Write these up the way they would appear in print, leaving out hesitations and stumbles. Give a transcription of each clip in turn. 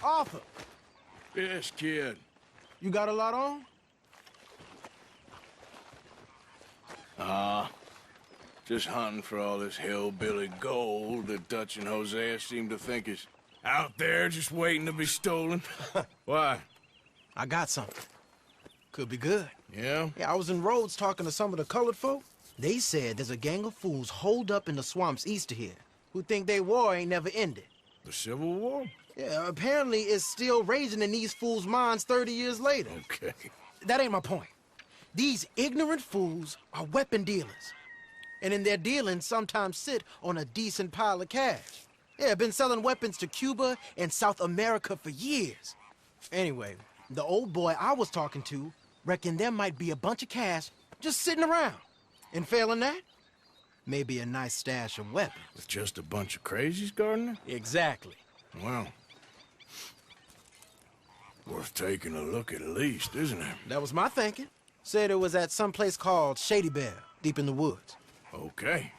Arthur, Yes, kid. you got a lot on? Just hunting for all this hillbilly gold that Dutch and Hosea seem to think is out there just waiting to be stolen. Why? I got something. Could be good. Yeah? Yeah, I was in Rhodes talking to some of the colored folk. They said there's a gang of fools holed up in the swamps east of here who think their war ain't never ended. The Civil War? Yeah, apparently it's still raging in these fools' minds 30 years later. Okay. That ain't my point. These ignorant fools are weapon dealers. And in their dealing, sometimes sit on a decent pile of cash. Yeah, been selling weapons to Cuba and South America for years. Anyway, the old boy I was talking to reckoned there might be a bunch of cash just sitting around. And failing that, maybe a nice stash of weapons. With just a bunch of crazies, Gardner? Exactly. Well, worth taking a look at least, isn't it? That was my thinking. Said it was at some place called Shady Belle, deep in the woods. Okay.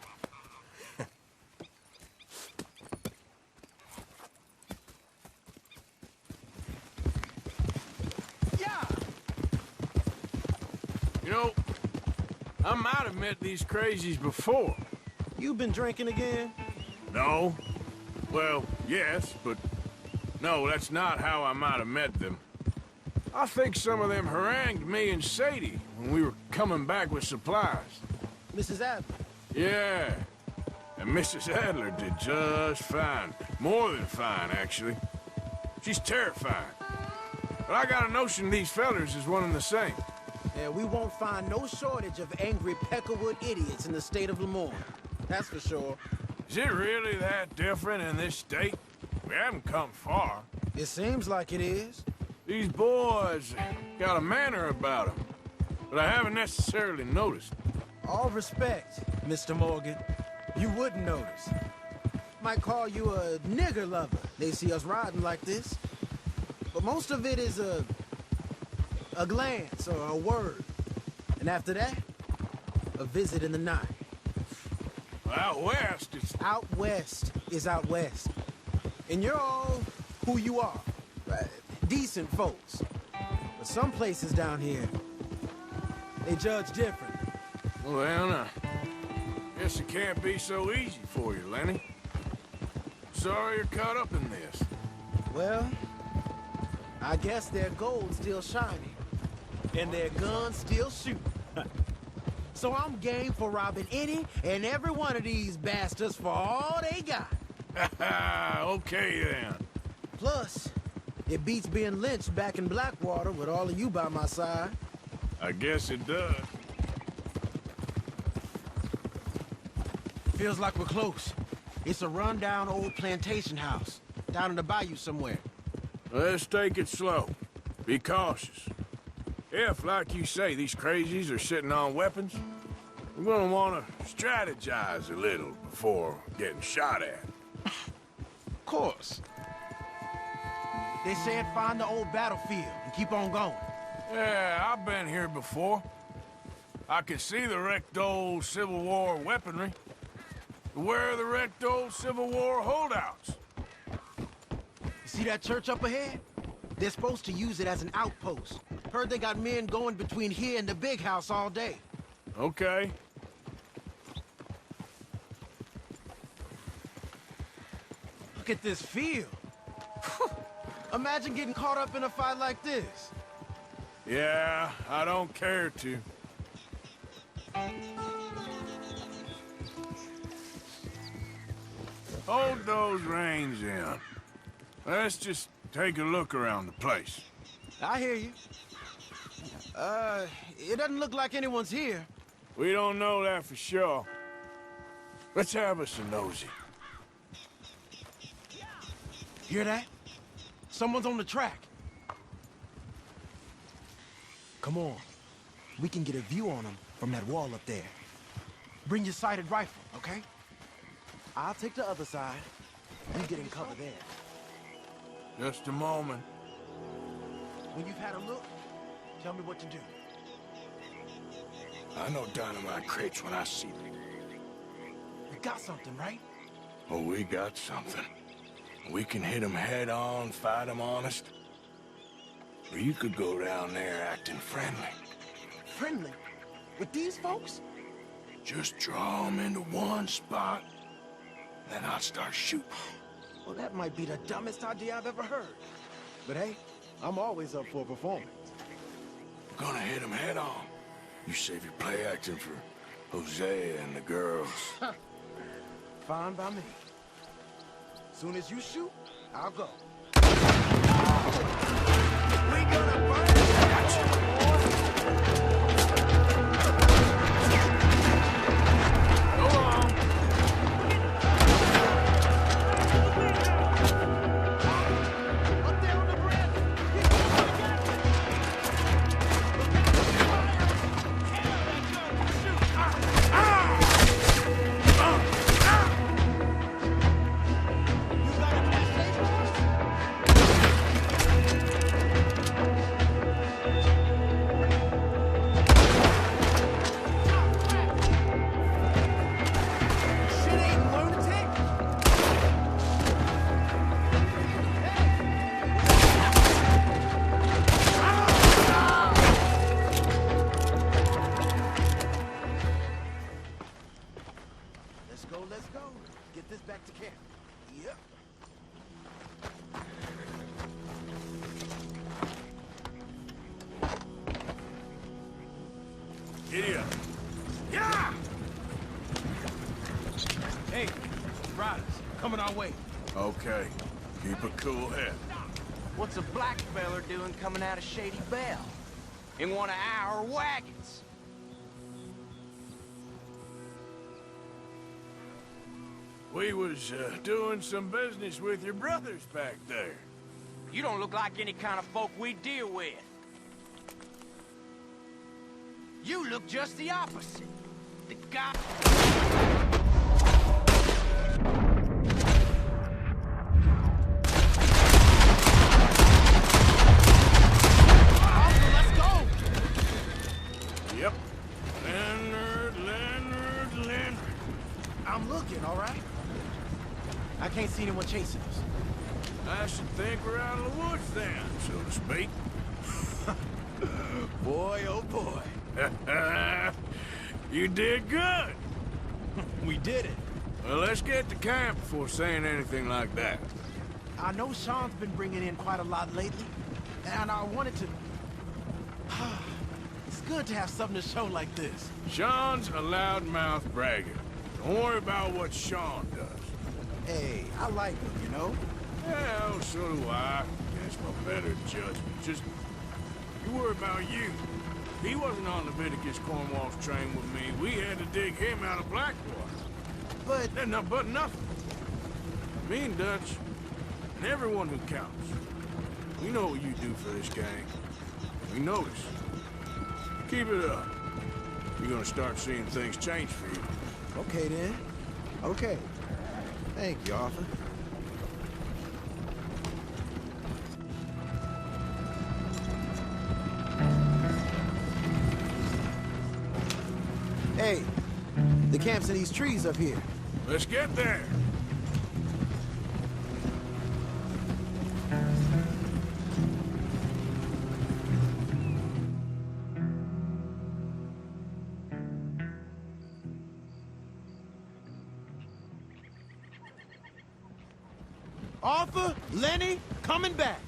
Yeah! You know, I might have met these crazies before. You been drinking again? No? Well, yes, but no, that's not how I might have met them. I think some of them harangued me and Sadie when we were coming back with supplies. Mrs. Adler. Yeah, and Mrs. Adler did just fine. More than fine, actually. She's terrifying. But I got a notion these fellers is one and the same. Yeah, we won't find no shortage of angry Peckerwood idiots in the state of Lemoyne. That's for sure. Is it really that different in this state? We haven't come far. It seems like it is. These boys got a manner about them, but I haven't necessarily noticed. All respect, Mr. Morgan. You wouldn't notice. Might call you a nigger lover. They see us riding like this. But most of it is a glance or a word. And after that, a visit in the night. Out west, it's... Out west is out west. And you're all who you are. Decent folks. But some places down here, they judge different. Well, guess it can't be so easy for you, Lenny. Sorry you're caught up in this. Well, I guess their gold's still shining. And their guns still shoot. So I'm game for robbing any and every one of these bastards for all they got. Okay, then. Plus, it beats being lynched back in Blackwater with all of you by my side. I guess it does. Feels like we're close. It's a rundown old plantation house, down in the bayou somewhere. Let's take it slow. Be cautious. If, like you say, these crazies are sitting on weapons, we're gonna want to strategize a little before getting shot at. Of course. They said find the old battlefield and keep on going. Yeah, I've been here before. I can see the wrecked old Civil War weaponry. Where are the wrecked old Civil War holdouts? You see that church up ahead? They're supposed to use it as an outpost. Heard they got men going between here and the big house all day. Okay. Look at this field. Imagine getting caught up in a fight like this. Yeah, I don't care to. Hold those reins in. Let's just take a look around the place. I hear you. It doesn't look like anyone's here. We don't know that for sure. Let's have us a nosy. Hear that? Someone's on the track. Come on. We can get a view on them from that wall up there. Bring your sighted rifle, okay? I'll take the other side. You get in cover there. Just a moment. When you've had a look, tell me what to do. I know dynamite crates when I see them. You got something, right? Oh, we got something. We can hit them head on, fight them honest. Or you could go down there acting friendly. Friendly? With these folks? Just draw them into one spot, then I'll start shooting. Well, that might be the dumbest idea I've ever heard. But hey, I'm always up for a performance. We're gonna hit them head on. You save your play acting for Hosea and the girls. Fine by me. Soon as you shoot, I'll go. We gonna burn it. Go on. Up there on the bridge. Let's go. Get this back to camp. Yep. Giddy up. Yeah! Hey, riders, coming our way. Okay. Keep a cool head. What's a black feller doing coming out of Shady Belle? In one of our wagons? We was doing some business with your brothers back there. You don't look like any kind of folk we deal with. You look just the opposite. The guy... Yep. Leonard. I'm looking, all right? I can't see anyone chasing us. I should think we're out of the woods then, so to speak. Boy, oh boy. You did good. We did it. Well, let's get to camp before saying anything like that. I know Sean's been bringing in quite a lot lately, and I wanted to... It's good to have something to show like this. Sean's a loudmouth bragger. Don't worry about what Sean does. Hey, I like him, you know? Well, so do I. That's my better judgment. Just, you worry about you. He wasn't on Leviticus Cornwall's train with me. We had to dig him out of Blackwater. But... But nothing. Me and Dutch, and everyone who counts. We know what you do for this gang. We notice. Keep it up. You're gonna start seeing things change for you. Okay, then. Okay. Thank you, Arthur. Hey, the camp's in these trees up here. Let's get there. Arthur, Lenny, coming back.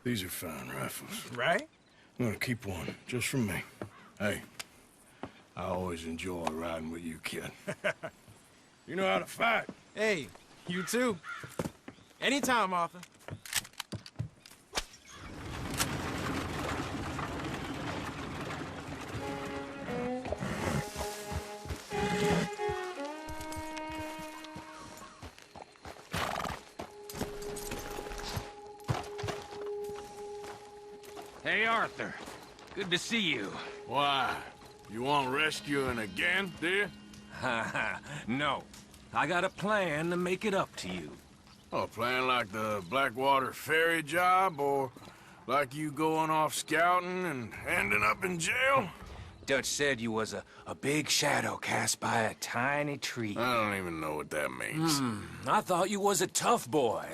These are fine rifles. Right? I'm gonna keep one, just for me. Hey, I always enjoy riding with you, kid. You know how to fight. Hey, you too. Anytime, Arthur. Hey, Arthur. Good to see you. Why? You want rescuing again, do you? No. I got a plan to make it up to you. Oh, playing like the Blackwater ferry job, or like you going off scouting and ending up in jail? Dutch said you was a big shadow cast by a tiny tree. I don't even know what that means. I thought you was a tough boy.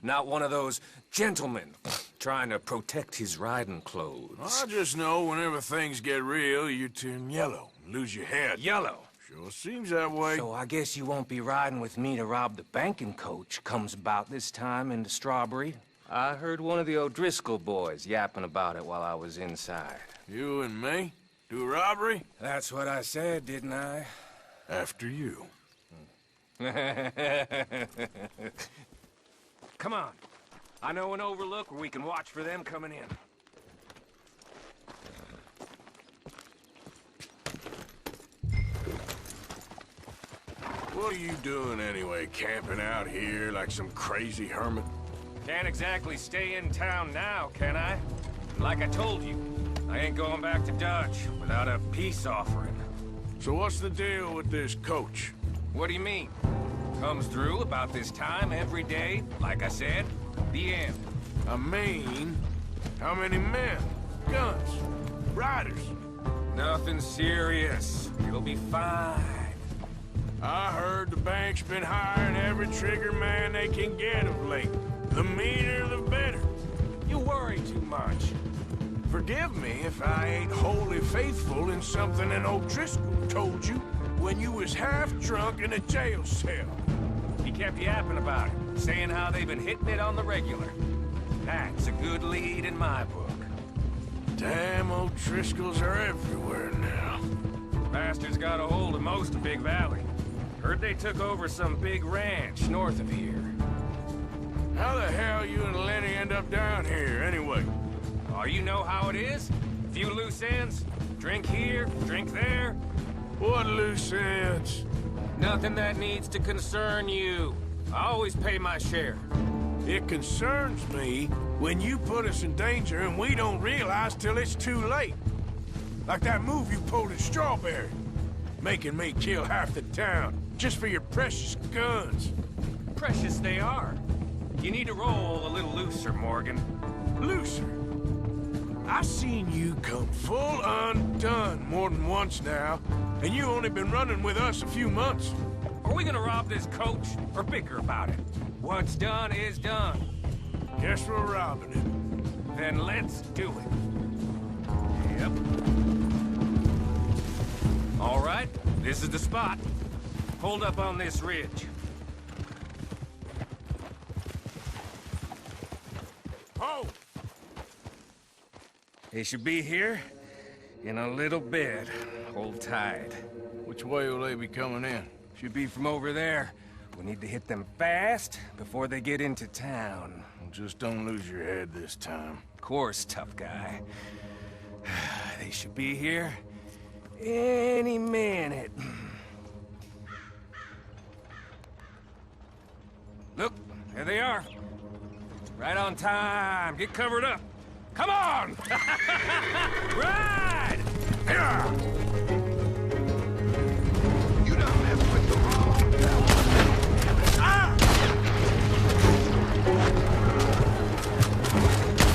Not one of those gentlemen trying to protect his riding clothes. I just know whenever things get real, you turn yellow, lose your head. Yellow. Sure seems that way. So I guess you won't be riding with me to rob the banking coach comes about this time in the Strawberry. I heard one of the O'Driscoll boys yapping about it while I was inside. You and me? Do a robbery? That's what I said, didn't I? After you. Come on. I know an overlook where we can watch for them coming in. What are you doing anyway, camping out here like some crazy hermit? Can't exactly stay in town now, can I? Like I told you, I ain't going back to Dutch without a peace offering. So what's the deal with this coach? What do you mean? Comes through about this time every day, like I said. The end. I mean, how many men? Guns? Riders? Nothing serious. It'll be fine. I heard the bank's been hiring every trigger man they can get of late. The meaner, the better. You worry too much. Forgive me if I ain't wholly faithful in something an O'Driscoll told you when you was half drunk in a jail cell. He kept yapping about it, saying how they've been hitting it on the regular. That's a good lead in my book. Damn O'Driscolls are everywhere now. Bastards got a hold of most of Big Valley. Heard they took over some big ranch north of here. How the hell you and Lenny end up down here, anyway? Oh, you know how it is? Few loose ends. Drink here, drink there. What loose ends? Nothing that needs to concern you. I always pay my share. It concerns me when you put us in danger and we don't realize till it's too late. Like that move you pulled in Strawberry. Making me kill half the town, just for your precious guns. Precious they are. You need to roll a little looser, Morgan. Looser? I've seen you come full undone more than once now, and you only been running with us a few months. Are we gonna rob this coach, or bicker about it? What's done is done. Guess we're robbing it. Then let's do it. Yep. All right, this is the spot. Hold up on this ridge. Oh! They should be here in a little bit. Hold tight. Which way will they be coming in? Should be from over there. We need to hit them fast before they get into town. Just don't lose your head this time. Of course, tough guy. They should be here any minute. Look, there they are. Right on time. Get covered up. Come on! Ride! Yeah! You done messed with the wrong fella. Ah!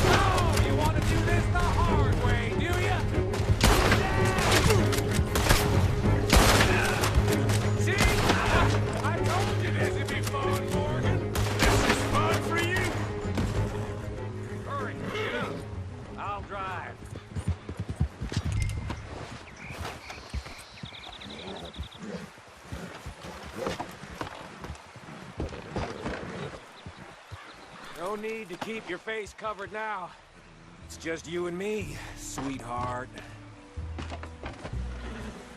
Oh, you want to do this the hard way, do you? See? I told you this would be fun, Morgan. This is fun for you. Hurry, get up. I'll drive. No need to keep your face covered now. It's just you and me, sweetheart.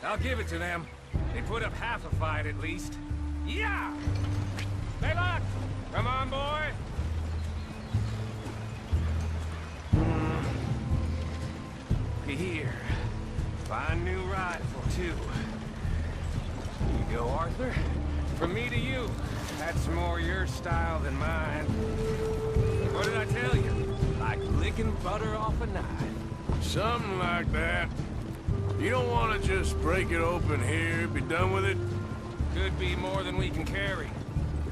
I'll give it to them. They put up half a fight at least. Yeah! Baylock! Come on, boy! Here. Fine new rifle, too. Here you go, Arthur. From me to you. That's more your style than mine. What did I tell you? Like licking butter off a knife. Something like that. You don't want to just break it open here, be done with it? Could be more than we can carry.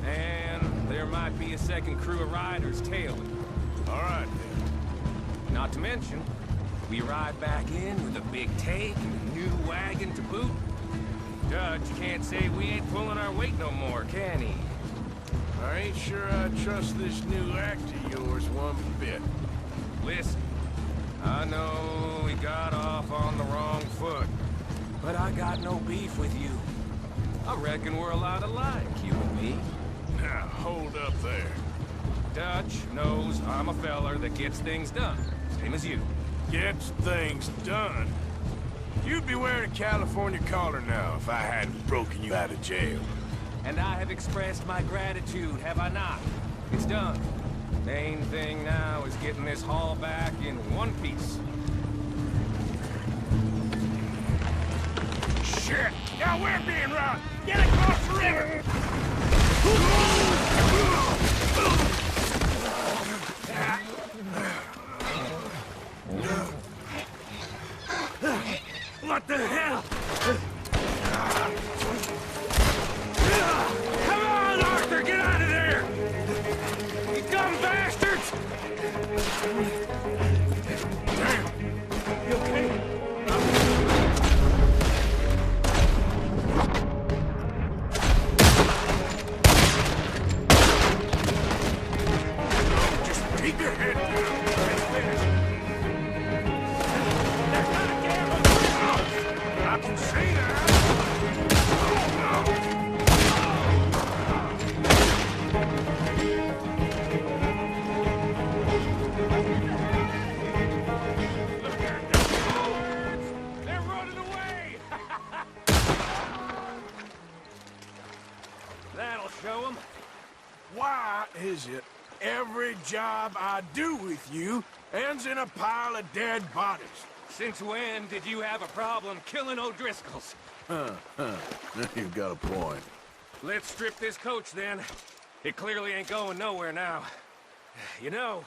And there might be a second crew of riders tailing. All right, then. Not to mention, We ride back in with a big take and a new wagon to boot. Dutch can't say we ain't pulling our weight no more, can he? I ain't sure I trust this new act of yours one bit. Listen, I know we got off on the wrong foot, but I got no beef with you. I reckon we're a lot alike, you and me. Now, hold up there. Dutch knows I'm a feller that gets things done, same as you. Gets things done. You'd be wearing a California collar now if I hadn't broken you out of jail. And I have expressed my gratitude, have I not? It's done. Main thing now is getting this haul back in one piece. Shit! Now we're being robbed! Get across the river! What the hell? Come on, Arthur, get out of there! You dumb bastards! Damn! You okay? Just keep your head down. I can see that. They're running away! That'll show them. Why is it every job I do with you ends in a pile of dead bodies? Since when did you have a problem killing O'Driscolls? You've got a point. Let's strip this coach, then. It clearly ain't going nowhere now. You know,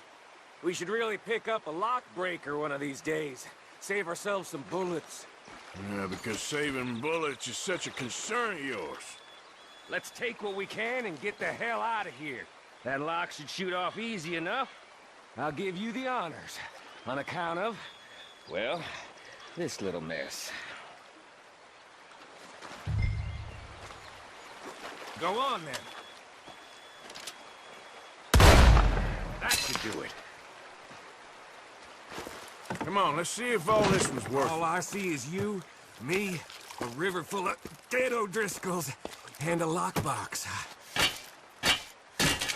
we should really pick up a lock breaker one of these days. Save ourselves some bullets. Yeah, because saving bullets is such a concern of yours. Let's take what we can and get the hell out of here. That lock should shoot off easy enough. I'll give you the honors. On account of, well, this little mess. Go on, then. That should do it. Come on, let's see if all this was worth All I see is you, me, a river full of dead O'Driscolls, and a lockbox.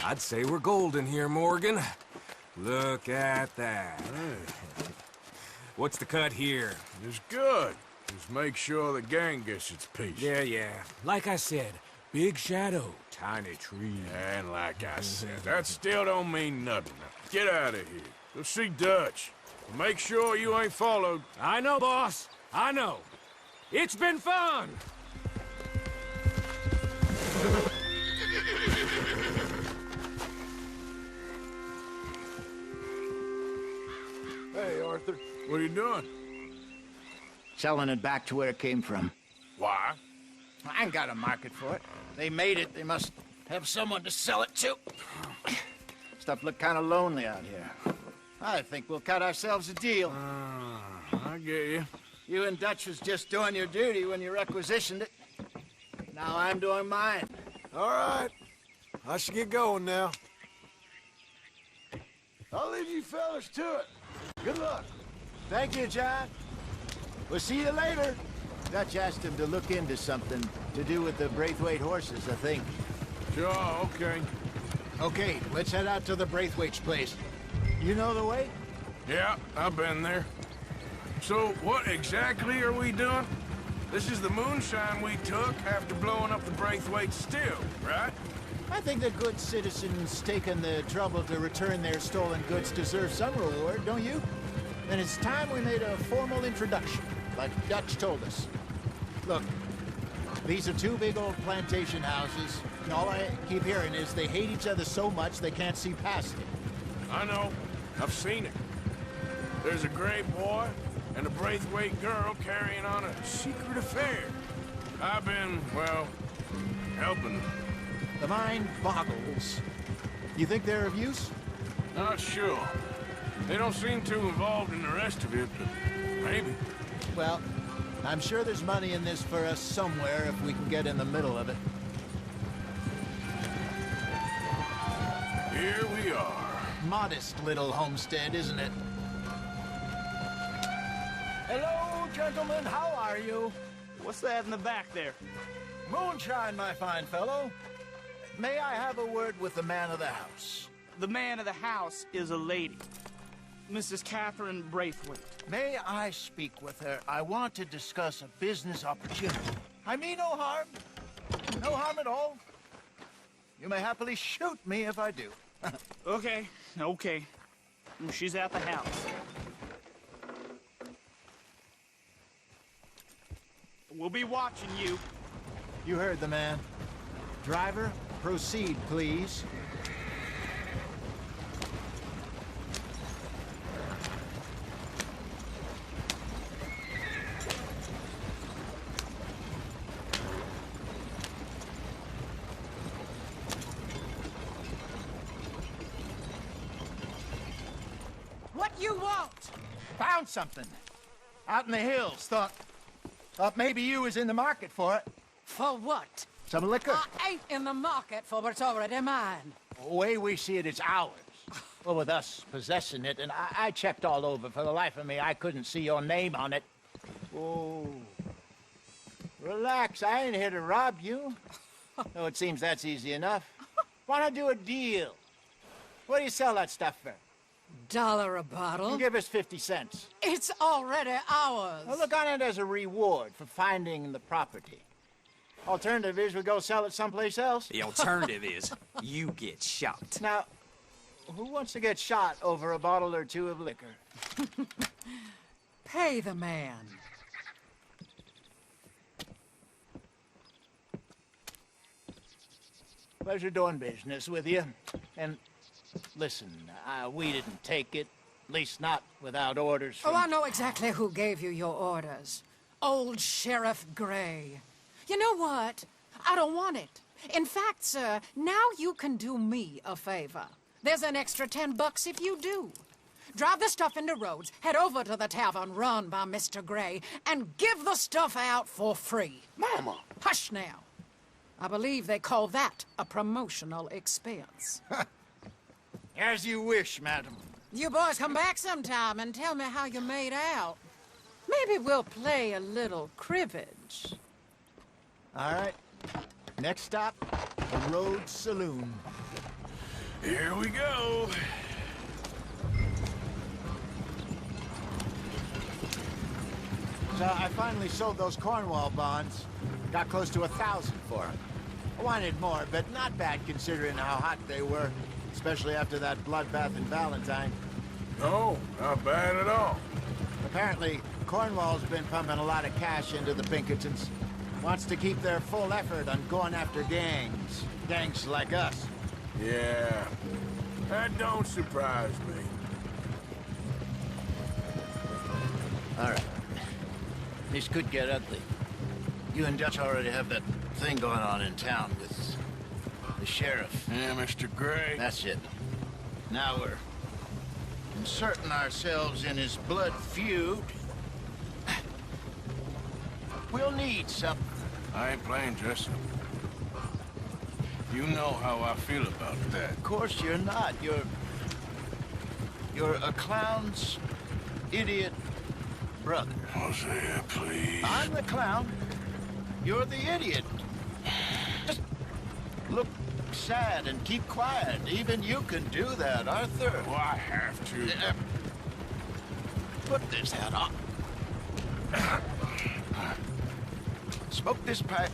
I'd say we're golden here, Morgan. Look at that. What's the cut here? It's good. Just make sure the gang gets its piece. Yeah. Like I said, big shadow, tiny tree. And like I said, that still don't mean nothing. Now, get out of here. Go see Dutch. Make sure you ain't followed. I know, boss. I know. It's been fun. Hey, Arthur. What are you doing? Selling it back to where it came from. Why? I ain't got a market for it. They made it. They must have someone to sell it to. Stuff look kind of lonely out here. I think we'll cut ourselves a deal. I get you. You and Dutch was just doing your duty when you requisitioned it. Now I'm doing mine. All right. I should get going now. I'll leave you fellas to it. Good luck. Thank you, John. We'll see you later. Dutch asked him to look into something to do with the Braithwaite horses, I think. Sure, okay. Okay, let's head out to the Braithwaite's place. You know the way? Yeah, I've been there. So, what exactly are we doing? This is the moonshine we took after blowing up the Braithwaite still, right? I think the good citizens taking the trouble to return their stolen goods deserve some reward, don't you? Then it's time we made a formal introduction, like Dutch told us. Look, these are two big old plantation houses, and all I keep hearing is they hate each other so much they can't see past it. I know. I've seen it. There's a gray boy and a Braithwaite girl carrying on a secret affair. I've been, well, helping them. The mind boggles. You think they're of use? Not sure. They don't seem too involved in the rest of it, but maybe. Well, I'm sure there's money in this for us somewhere if we can get in the middle of it. Here we are. Modest little homestead, isn't it? Hello, gentlemen. How are you? What's that in the back there? Moonshine, my fine fellow. May I have a word with the man of the house? The man of the house is a lady, Mrs. Catherine Braithwaite. May I speak with her? I want to discuss a business opportunity. I mean no harm. No harm at all. You may happily shoot me if I do. Okay. She's at the house. We'll be watching you. You heard the man. Driver, proceed, please. What you want? Found something. Out in the hills. Thought maybe you was in the market for it. For what? Some liquor. I ain't in the market for what's already mine. The way we see it, it's ours. Well, with us possessing it, and I checked all over. For the life of me, I couldn't see your name on it. Oh. Relax, I ain't here to rob you. No, it seems that's easy enough. Wanna do a deal? What do you sell that stuff for? $1 a bottle? Give us 50 cents. It's already ours. Well, look on it as a reward for finding the property. Alternative is we go sell it someplace else. The alternative is you get shot. Now, who wants to get shot over a bottle or two of liquor? Pay the man. Pleasure doing business with you. And listen, we didn't take it. At least not without orders from... Oh, I know exactly who gave you your orders. Old Sheriff Gray. You know what? I don't want it. In fact, sir, now you can do me a favor. There's an extra $10 if you do. Drive the stuff into Rhodes, head over to the tavern run by Mr. Gray, and give the stuff out for free. Mama! Hush now. I believe they call that a promotional expense. As you wish, madam. You boys come back sometime and tell me how you made out. Maybe we'll play a little cribbage. All right. Next stop, the Rhodes Saloon. Here we go. So I finally sold those Cornwall bonds. Got close to 1,000 for them. I wanted more, but not bad considering how hot they were, especially after that bloodbath in Valentine. No, not bad at all. Apparently, Cornwall's been pumping a lot of cash into the Pinkertons. Wants to keep their full effort on going after gangs. Gangs like us. Yeah, that don't surprise me. All right. This could get ugly. You and Dutch already have that thing going on in town with the sheriff. Yeah, Mr. Gray. That's it. Now we're inserting ourselves in his blood feud. We'll need something. I ain't playing dress-up. You know how I feel about that. Of course you're not. You're a clown's idiot brother. Hosea, please. I'm the clown. You're the idiot. Just look sad and keep quiet. Even you can do that, Arthur. Well, I have to. Put this hat on. Smoke this pipe.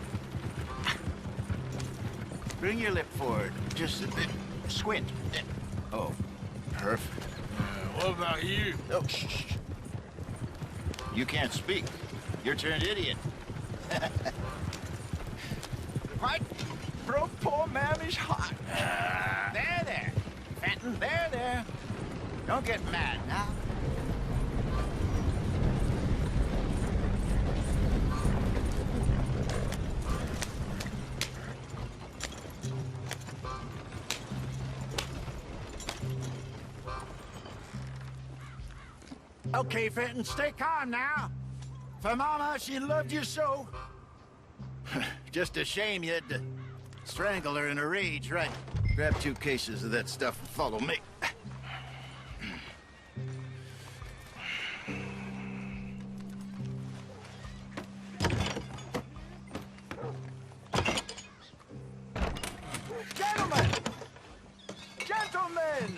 Bring your lip forward. Just a bit. Squint. Oh, perfect. What about you? Oh, shh. You can't speak. You're turned idiot. What? Broke poor Mammy's heart. There. Fenton, there. Don't get mad now. Okay, Fenton, stay calm now. For Mama, she loved you so. Just a shame you had to strangle her in a rage, right? Grab 2 cases of that stuff and follow me. Gentlemen!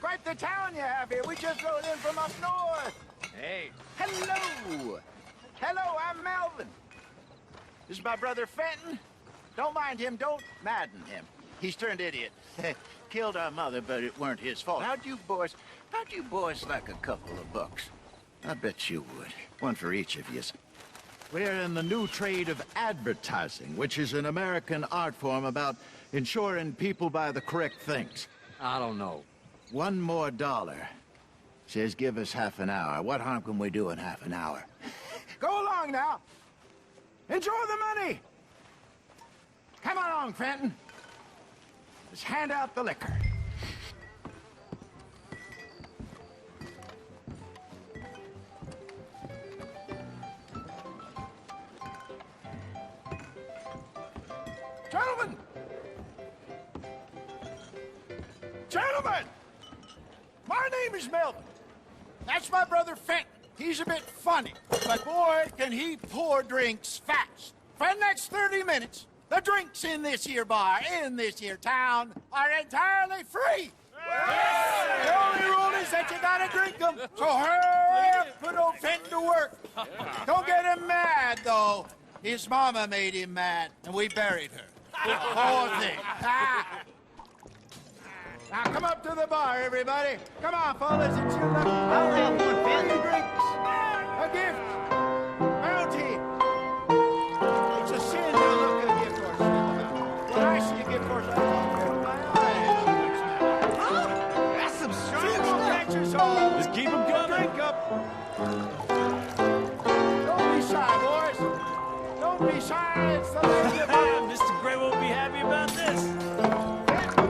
Quite the town you have here. We just rode in from up north. Hey. Hello! Hello, I'm Melvin. This is my brother Fenton. Don't mind him, don't madden him. He's turned idiot. Killed our mother, but it weren't his fault. How'd you boys like a couple of bucks? I bet you would. One for each of you. We're in the new trade of advertising, which is an American art form about ensuring people buy the correct things. I don't know. $1 more. Says give us half an hour. What harm can we do in half an hour? Go along now. Enjoy the money. Come along, Fenton. Let's hand out the liquor. Gentlemen! Gentlemen! My name is Melvin. That's my brother Fenton. He's a bit funny, but boy, can he pour drinks fast. For the next 30 minutes, the drinks in this here bar, in this here town, are entirely free. The only rule is that you gotta drink them. So hurry up, put old Fenton to work. Don't get him mad, though. His mama made him mad, and we buried her. Poor thing. Now come up to the bar, everybody. Come on, fellas, it's your luck. I'll have one, Fenton. Drinks. A gift. Bounty. It's a sin to look at a gift horse. When I see a gift horse, I don't open my eyes. That's some strong Catch your soul. Just keep them coming. Drink up. Don't be shy, boys. Don't be shy. It's the lady of Mr. Gray won't be happy about this.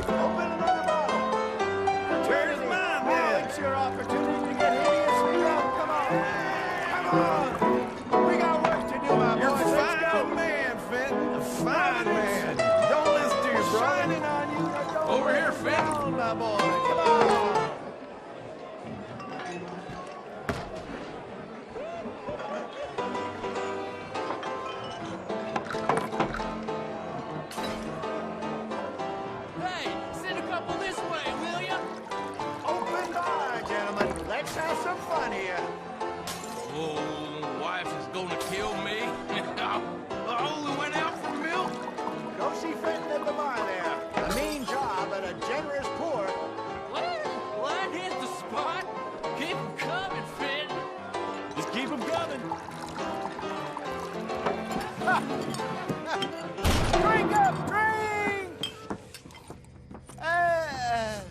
Open another bottle. Where's mine, Now man? it's your opportunity to get hideously drunk. Come on. Come on. We got work to do, my You're boys. a Let's fine go. man, Fenton. A fine man. Don't listen to your brother. Shining on you. Now don't Over let here, us Fenton. down, my boy. Come on. Hey, send a couple this way, will ya? Open bar, gentlemen. Let's have some fun here. Oh, wife is gonna kill me. I only went out for milk. Go see Fenton at the bar there. A mean job and a generous pour. Well, that hit the spot. Keep 'em coming, Fenton. Just keep 'em coming. Drink up, drink!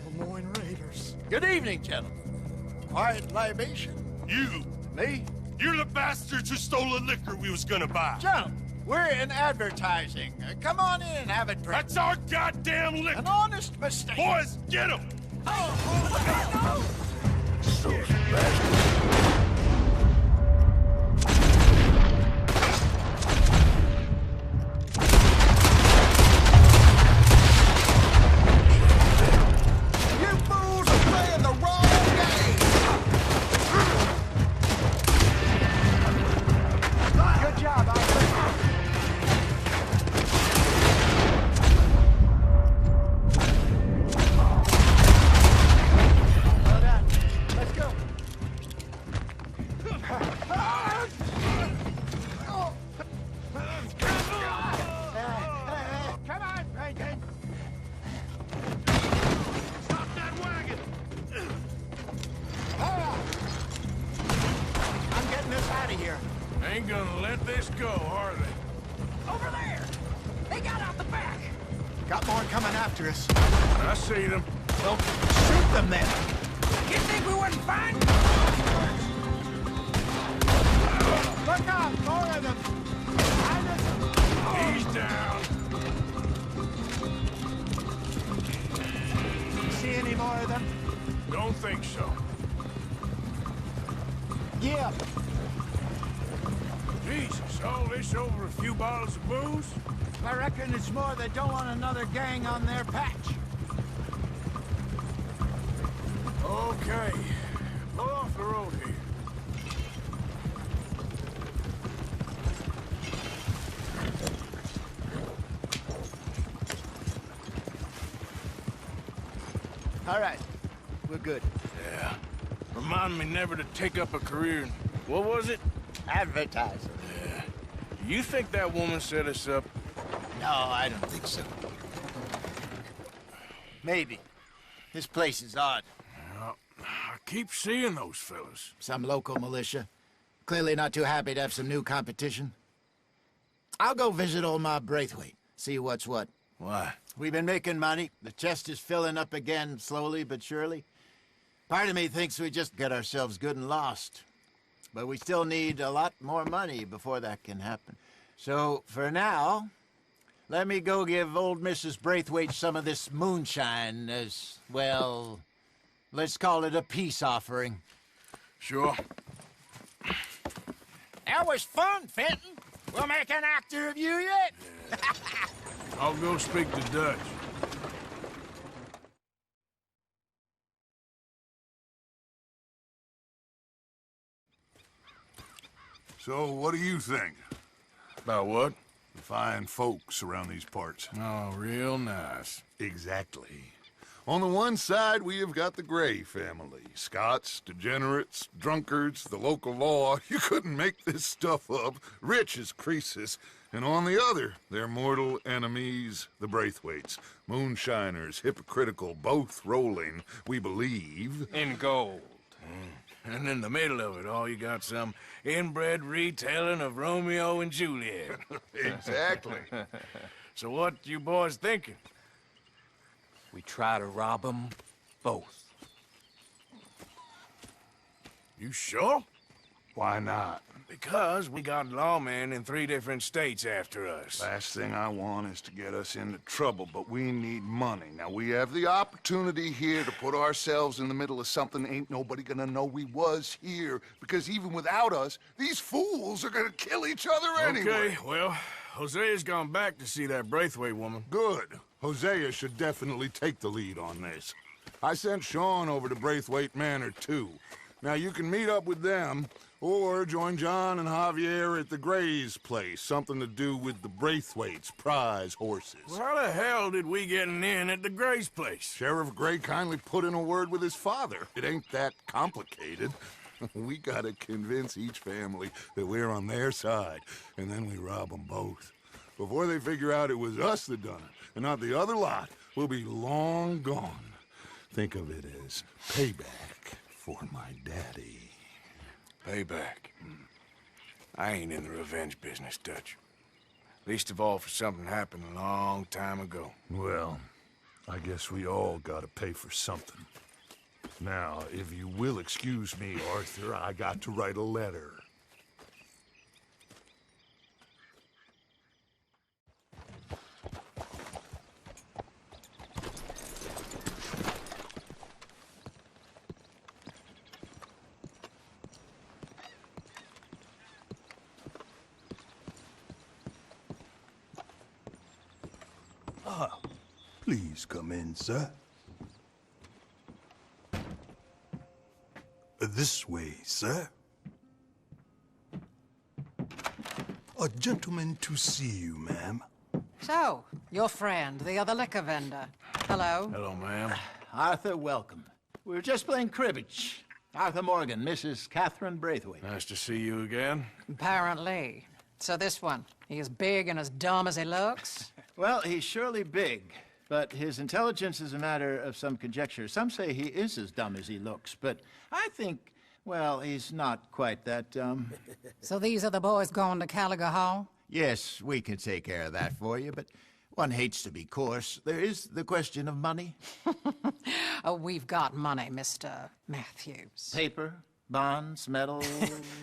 Lemoyne Raiders. Good evening, gentlemen. Quiet libation. You! Me? You're the bastards who stole the liquor we was gonna buy! Gentlemen, we're in advertising. Come on in and have a drink. That's our goddamn liquor! An honest mistake. Boys, get him! You fools are playing the wrong game! Good job, Arthur. Well done. Let's go. Come on, Franklin. Stop that wagon! I'm getting us out of here. Ain't gonna let this go, are they? Over there! They got out the back! Got more coming after us. I see them. Well, shoot them then. You think we wouldn't find? Look out, more of them. Behind us. He's down. See any more of them? Don't think so. all this over a few bottles of booze? I reckon it's more they don't want another gang on their patch. Okay. Blow off the road here. All right. We're good. Yeah. Remind me never to take up a career in... What was it? Advertising. Yeah. You think that woman set us up? No, I don't think so. Maybe. This place is odd. Well, I keep seeing those fellas. Some local militia. Clearly not too happy to have some new competition. I'll go visit old Ma Braithwaite, see what's what. Why? We've been making money. The chest is filling up again, slowly but surely. Part of me thinks we just got ourselves good and lost. But we still need a lot more money before that can happen. So, for now, let me go give old Mrs. Braithwaite some of this moonshine as, well, let's call it a peace offering. Sure. That was fun, Fenton. We'll make an actor of you yet. I'll go speak to Dutch. So, what do you think? About what? The fine folks around these parts. Oh, real nice. Exactly. On the one side, we have got the Gray family. Scots, degenerates, drunkards, the local law. You couldn't make this stuff up. Rich as Croesus. And on the other, their mortal enemies, the Braithwaites. Moonshiners, hypocritical, both rolling, we believe. In gold. And in the middle of it all, you got some inbred retelling of Romeo and Juliet. Exactly. So what you boys thinking? We try to rob them both. You sure? Why not? Because we got lawmen in 3 different states after us. Last thing I want is to get us into trouble, but we need money. Now, we have the opportunity here to put ourselves in the middle of something ain't nobody gonna know we was here, because even without us, these fools are gonna kill each other anyway. Okay, well, Hosea's gone back to see that Braithwaite woman. Good. Hosea should definitely take the lead on this. I sent Sean over to Braithwaite Manor, too. Now, you can meet up with them, or join John and Javier at the Gray's place. Something to do with the Braithwaite's prize horses. Well, how the hell did we get in at the Gray's place? Sheriff Gray kindly put in a word with his father. It ain't that complicated. We gotta convince each family that we're on their side, and then we rob them both. Before they figure out it was us that done it, and not the other lot, we'll be long gone. Think of it as payback for my daddy. Payback. I ain't in the revenge business, Dutch. Least of all for something happened a long time ago. Well, I guess we all gotta pay for something. Now, if you will excuse me, Arthur, I got to write a letter. Please come in, sir. This way, sir. A gentleman to see you, ma'am. So, your friend, the other liquor vendor. Hello. Hello, ma'am. Arthur, welcome. We were just playing cribbage. Arthur Morgan, Mrs. Catherine Braithwaite. Nice to see you again. Apparently. So this one, he is big and as dumb as he looks? Well, he's surely big, but his intelligence is a matter of some conjecture. Some say he is as dumb as he looks, but I think, well, he's not quite that dumb. So these are the boys going to Caliga Hall? Yes, we can take care of that for you, but one hates to be coarse. There is the question of money. Oh, we've got money, Mr. Matthews. Paper, bonds, metal.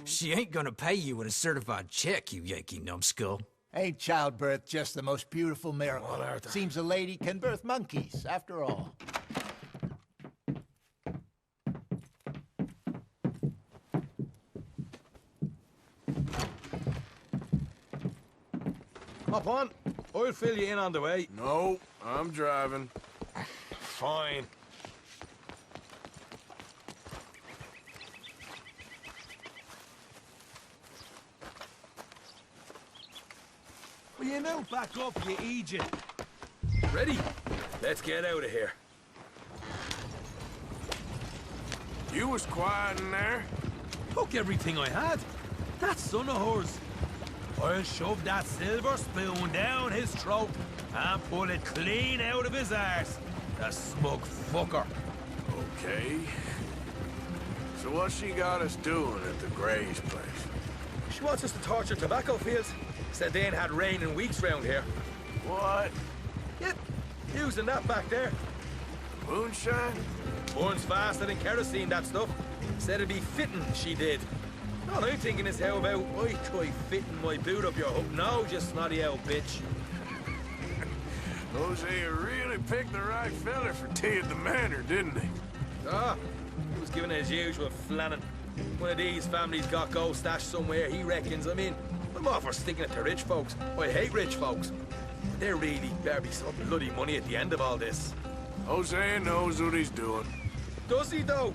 She ain't gonna pay you with a certified check, you Yankee numbskull. Ain't childbirth just the most beautiful miracle? Well, Arthur. Seems a lady can birth monkeys, after all. Hop on. I'll fill you in on the way. No, I'm driving. Fine. Will you now back up, you Egypt? Ready? Let's get out of here. You was quiet in there? Took everything I had. That son of hers. I'll shove that silver spoon down his throat and pull it clean out of his arse. The smug fucker. Okay. So what's she got us doing at the Gray's place? She wants us to torture tobacco fields. Said they ain't had rain in weeks round here. What? Yep, using that back there. Moonshine? Burns faster than kerosene, that stuff. Said it'd be fitting, she did. All I'm thinking is how about I try fitting my boot up your hook now, you snotty old bitch. Hosea really picked the right fella for tea at the manor, didn't he? Ah, he was giving his usual flannin'. One of these families got gold stashed somewhere, he reckons. I mean, I'm all for sticking it to rich folks. I hate rich folks. There really better be some bloody money at the end of all this. Hosea knows what he's doing. Does he, though?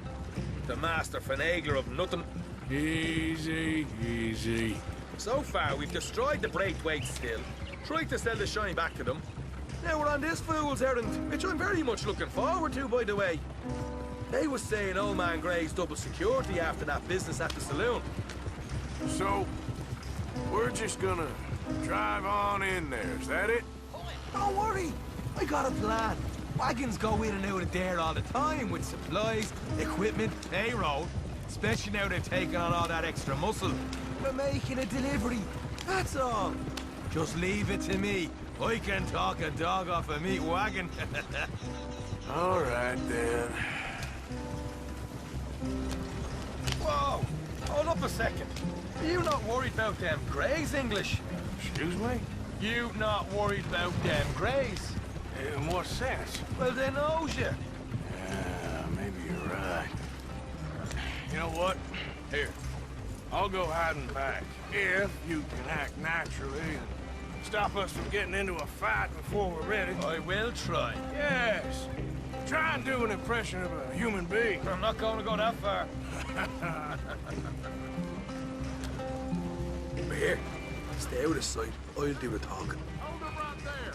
The master finagler of nothing. Easy, easy. So far, we've destroyed the Braithwaite still, tried to sell the shine back to them. Now we're on this fool's errand, which I'm very much looking forward to, by the way. They was saying Old Man Gray's double security after that business at the saloon. So, we're just gonna drive on in there, is that it? Don't worry, I got a plan. Wagons go in and out of there all the time with supplies, equipment, payroll. Especially now they've taken on all that extra muscle. We're making a delivery, that's all. Just leave it to me. I can talk a dog off a meat wagon. All right, then. Whoa! Hold up a second. Are you not worried about them Greys, English? Excuse me? You not worried about them Greys? In what sense? Well, they knows you. Yeah, maybe you're right. You know what? Here, I'll go hiding back. If you can act naturally and stop us from getting into a fight before we're ready. I will try. Yes. Try and do an impression of a human being. I'm not going to go that far. Here, stay out of sight. I'll do the talking. Hold him right there.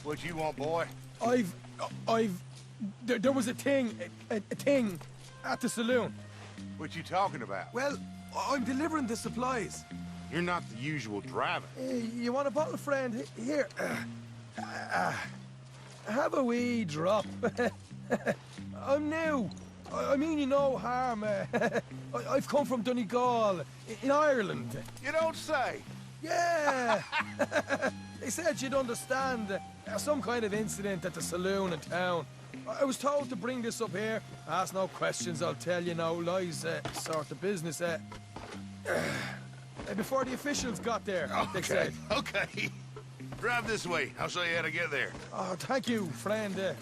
What you want, boy? There was a thing at the saloon. What you talking about? Well, I'm delivering the supplies. You're not the usual driver. You want a bottle, friend? Here. Have a wee drop. I'm new. I mean you no harm. I've come from Donegal, in Ireland. You don't say. Yeah. They said you'd understand. Some kind of incident at the saloon in town. I was told to bring this up here. Ask no questions, I'll tell you no lies, sort of business. Before the officials got there, they said. Okay. Drive this way. I'll show you how to get there. Oh, thank you, friend.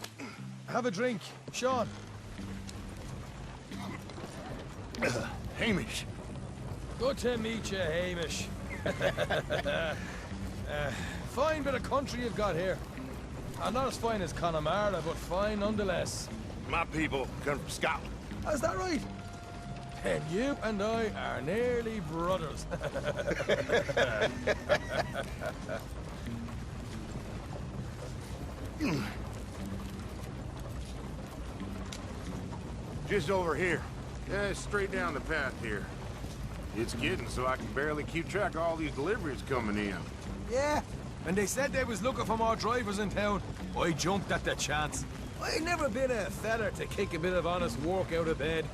Have a drink. Sean. Hamish. Good to meet you, Hamish. Fine bit of country you've got here. Not as fine as Connemara, but fine nonetheless. My people come from Scotland. Is that right? And you and I are nearly brothers. Just over here. Yeah, straight down the path here. It's getting so I can barely keep track of all these deliveries coming in. Yeah, and they said they was looking for more drivers in town. I jumped at the chance. I never been a feller to kick a bit of honest work out of bed.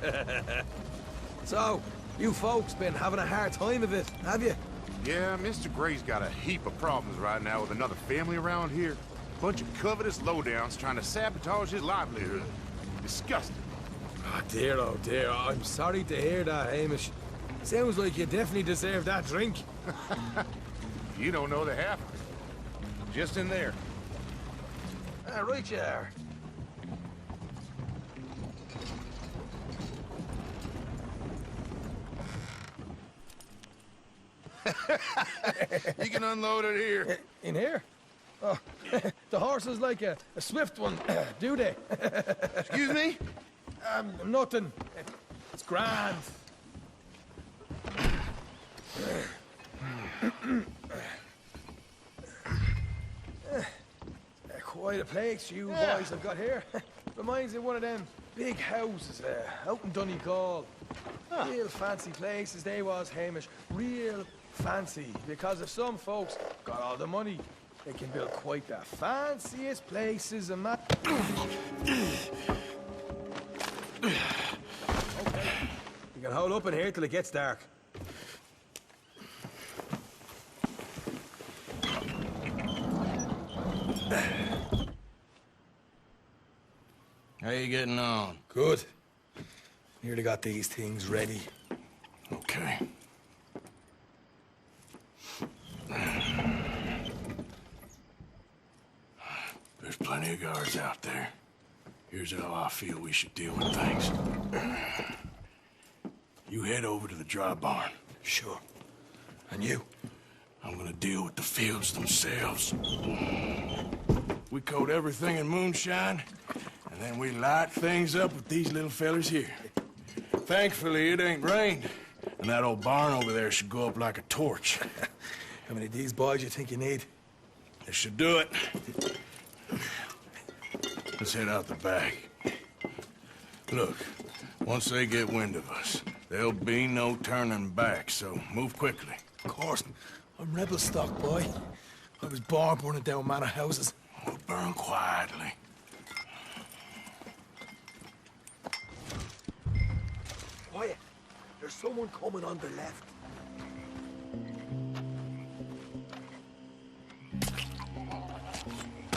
So, you folks been having a hard time of it, have you? Yeah, Mr. Gray's got a heap of problems right now with another family around here. Bunch of covetous lowdowns trying to sabotage his livelihood. Disgusting. Oh dear, I'm sorry to hear that, Hamish. Sounds like you definitely deserve that drink. You don't know the half of it. Just in there. Right you are. You can unload it here. In here? Oh, the horse is like a swift one, do they? Excuse me? Nothing. It's grand. Quite a place you boys have got here. Reminds me of one of them big houses out in Donegal. Real fancy places they was, Hamish. Real fancy. Because if some folks got all the money, they can build quite the fanciest places and that. Okay. You can hold up in here till it gets dark. How you getting on? Good. Nearly got these things ready. Okay. There's plenty of guards out there. Here's how I feel we should deal with things. You head over to the dry barn. Sure. And you? I'm gonna deal with the fields themselves. We coat everything in moonshine, and then we light things up with these little fellers here. Thankfully, it ain't rained, and that old barn over there should go up like a torch. How many of these boys you think you need? This should do it. Let's head out the back. Look, once they get wind of us, there'll be no turning back, so move quickly. Of course. I'm rebel stock, boy. I was born burning down manor houses. We'll burn quietly. Quiet. There's someone coming on the left.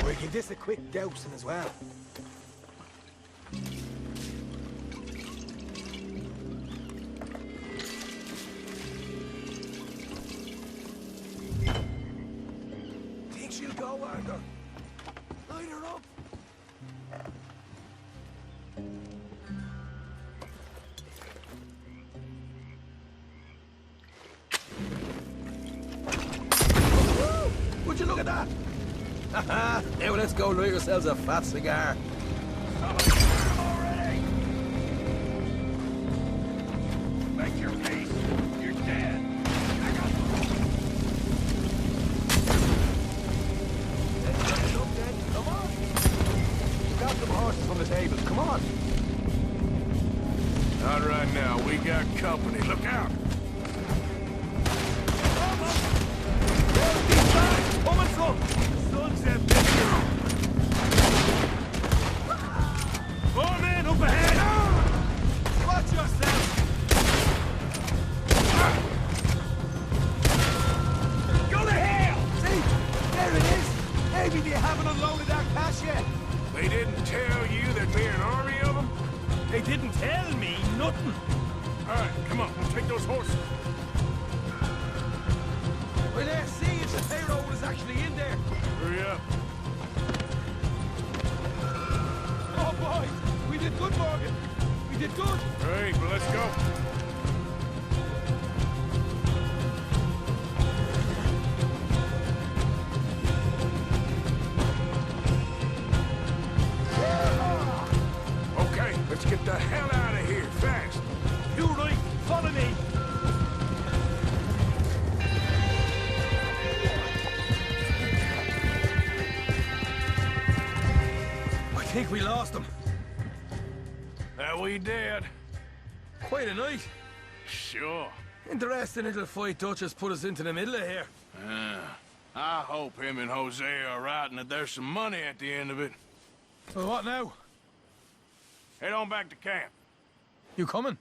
We can this a quick dousing as well. Think she'll go, Arthur? Light her up. Would you look at that? Haha! Now let's go light yourselves a fat cigar. Make your peace. You're dead. Come on! Grab some horses from the tables, come on! Not right now. We got company. Look out! Woman, son! Sun's that bitch. More men up ahead! Watch yourself! Go to hell! See? There it is! Maybe they haven't unloaded our cash yet. They didn't tell you there'd be an army of them? They didn't tell me nothing. All right, come on. We'll take those horses. Well, let's see if the payroll is actually in there. Hurry up. Oh, boy! We did good, Morgan. We did good. Great, well, let's go. Okay, let's get the hell out of here, fast. You right, follow me. I think we lost them. That we did. Quite a night. Sure. Interesting little fight Duchess put us into the middle of here. I hope him and Hosea are right and that there's some money at the end of it. Well, what now? Head on back to camp. You coming?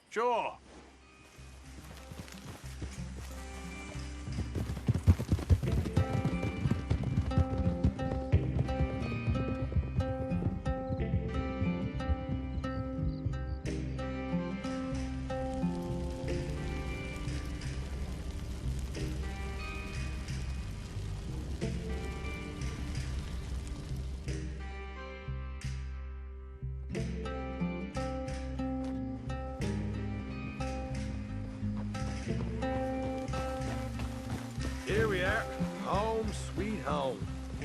Sure. Here we are. Home sweet home.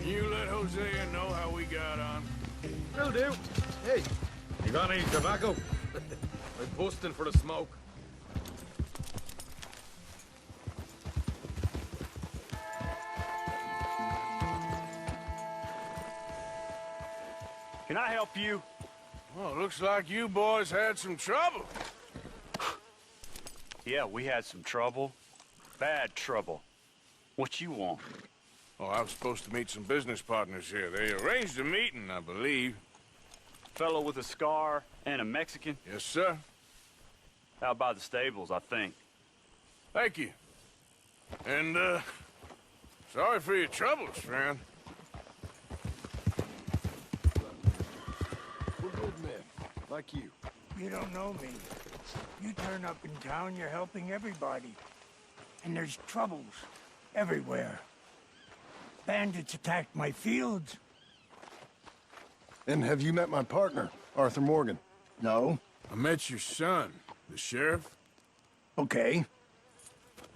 You let Hosea know how we got on. Will do. Hey, you got any tobacco? I'm busting for the smoke. Can I help you? Well, looks like you boys had some trouble. Yeah, we had some trouble. Bad trouble. What you want? Oh, I was supposed to meet some business partners here. They arranged a meeting, I believe. Fellow with a scar and a Mexican? Yes, sir. Out by the stables, I think. Thank you. And, sorry for your troubles, friend. We're good men, like you. You don't know me. You turn up in town, you're helping everybody. And there's troubles everywhere. Bandits attacked my fields. And have you met my partner, Arthur Morgan? No. I met your son, the sheriff. Okay.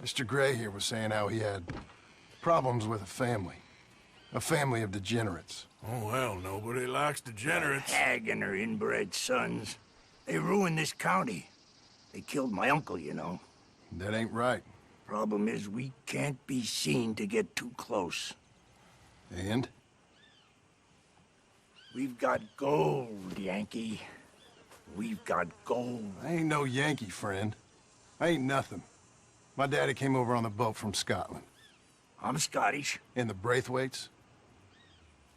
Mr. Gray here was saying how he had problems with a family of degenerates. Oh, well, nobody likes degenerates. Hag and her inbred sons. They ruined this county. They killed my uncle, you know. That ain't right. Problem is, we can't be seen to get too close. And? We've got gold, Yankee. We've got gold. I ain't no Yankee, friend. I ain't nothing. My daddy came over on the boat from Scotland. I'm Scottish. And the Braithwaites?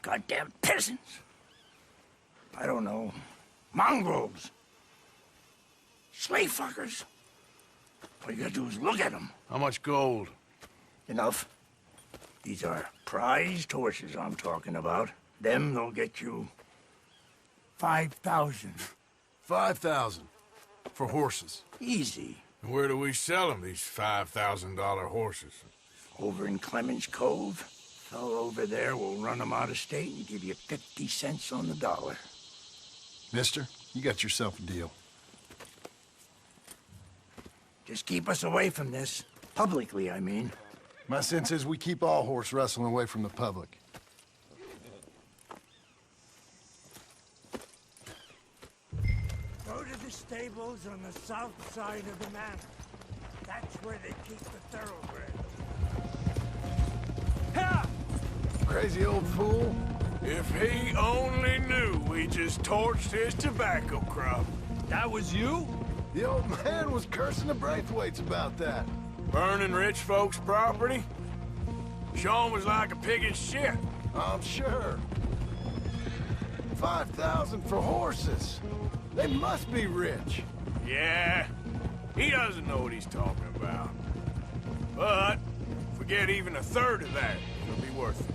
Goddamn peasants. I don't know. Mongrels. Slave fuckers. All you gotta do is look at them. How much gold? Enough. These are prized horses I'm talking about. Them, they'll get you 5,000. 5,000 for horses. Easy. Where do we sell them, these $5,000 horses? Over in Clemens Cove. Fellow over there will run them out of state and give you 50 cents on the dollar. Mister, you got yourself a deal. Just keep us away from this. Publicly, I mean. My sense is we keep all horse wrestling away from the public. Go to the stables on the south side of the manor. That's where they keep the thoroughbreds. Ha! Crazy old fool. If he only knew we just torched his tobacco crop. That was you? The old man was cursing the Braithwaites about that. Burning rich folks' property? Sean was like a pig in shit. I'm sure. 5,000 for horses. They must be rich. Yeah, he doesn't know what he's talking about. But if we get even a third of that, it'll be worth it.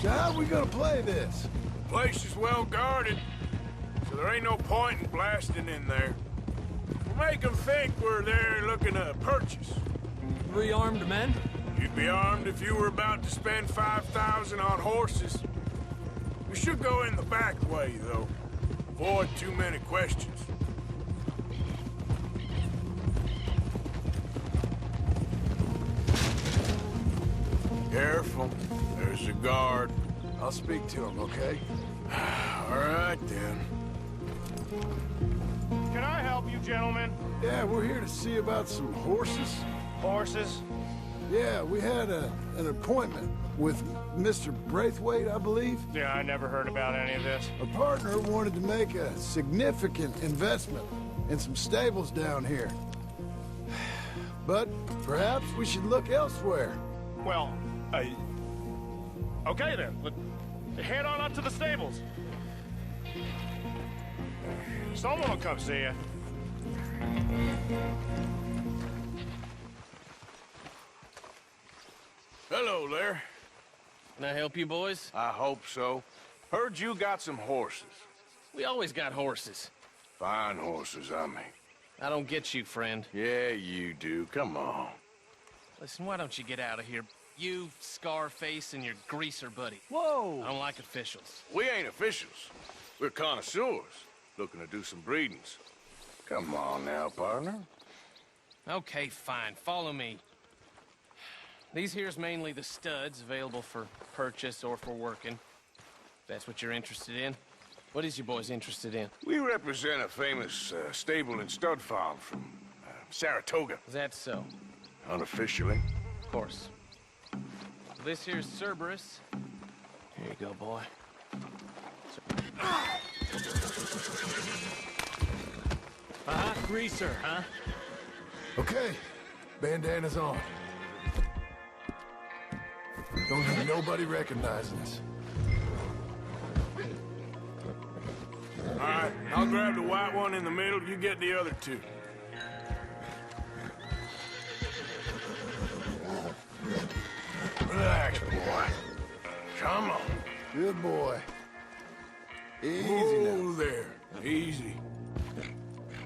So how are we gonna play this? The place is well guarded, so there ain't no point in blasting in there. We'll make them think we're there looking to purchase. 3 armed men? You'd be armed if you were about to spend 5,000 on horses. We should go in the back way, though. Avoid too many questions. Careful. There's a guard. I'll speak to him, okay? All right, then. Can I help you, gentlemen? Yeah, we're here to see about some horses. Horses? Yeah, we had an appointment with Mr. Braithwaite, I believe. Yeah, I never heard about any of this. A partner wanted to make a significant investment in some stables down here. But perhaps we should look elsewhere. Well, okay then. Head on up to the stables. Someone will come see you. Hello there. Can I help you, boys? I hope so. Heard you got some horses. We always got horses. Fine horses, I mean. I don't get you, friend. Yeah, you do. Come on. Listen, why don't you get out of here? You, Scarface, and your greaser buddy. Whoa! I don't like officials. We ain't officials. We're connoisseurs, looking to do some breedings. Come on now, partner. Okay, fine. Follow me. These here's mainly the studs available for purchase or for working. If that's what you're interested in. What is you boys interested in? We represent a famous stable and stud farm from Saratoga. Is that so? Unofficially. Of course. This here's Cerberus. Here you go, boy. Greaser, huh? Okay, bandana's on. Don't have nobody recognizing us. All right, I'll grab the white one in the middle. You get the other two. Relax, boy. Come on. Good boy. Easy Whoa now. there. Easy.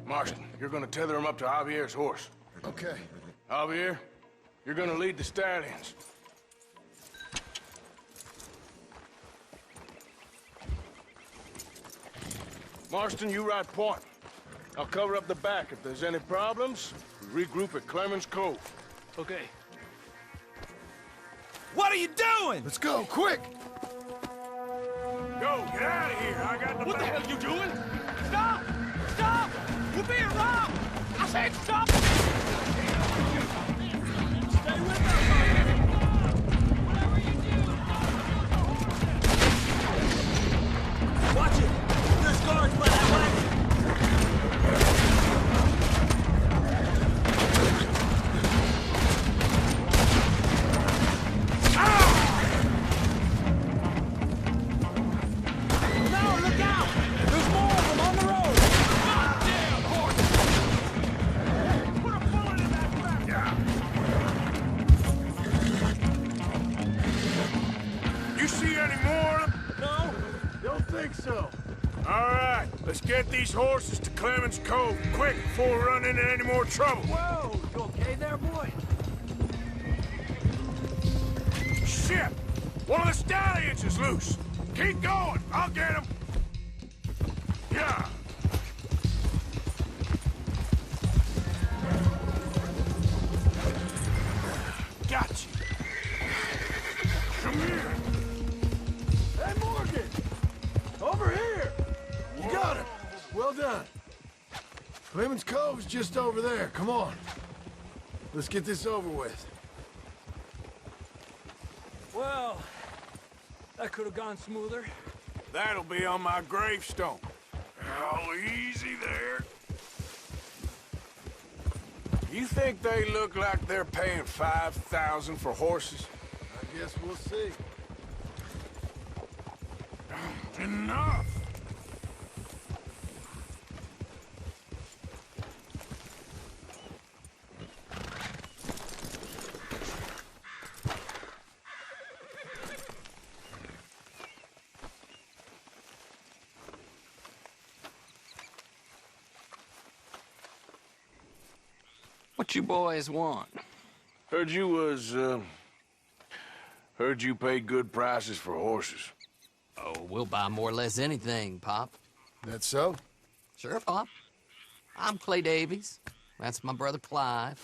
Marston, you're gonna tether him up to Javier's horse. Okay. Javier, you're gonna lead the stallions. Marston, you ride point. I'll cover up the back. If there's any problems, we regroup at Clemens Cove. Okay. What are you doing? Let's go, quick! Go, get out of here. I got the What the back. hell you doing? Stop! Stop! We're being robbed! I said stop! Stay with us! Whatever you do! Watch it! There's guards by that wagon! You see any more of them? No, don't think so. All right, let's get these horses to Clemens Cove quick before we run into any more trouble. Whoa! You okay there, boy? Shit! One of the stallions is loose. Keep going. I'll get him. Yeah. Gotcha. Come here. Hey, Morgan! Over here! You got it. Well done. Clemens Cove's just over there. Come on. Let's get this over with. Well, that could have gone smoother. That'll be on my gravestone. Oh, easy there. You think they look like they're paying $5,000 for horses? I guess we'll see. Enough! What you boys want? Heard you paid good prices for horses. Oh, we'll buy more or less anything, Pop. That so? Sure, Pop. I'm Clay Davies. That's my brother Clive.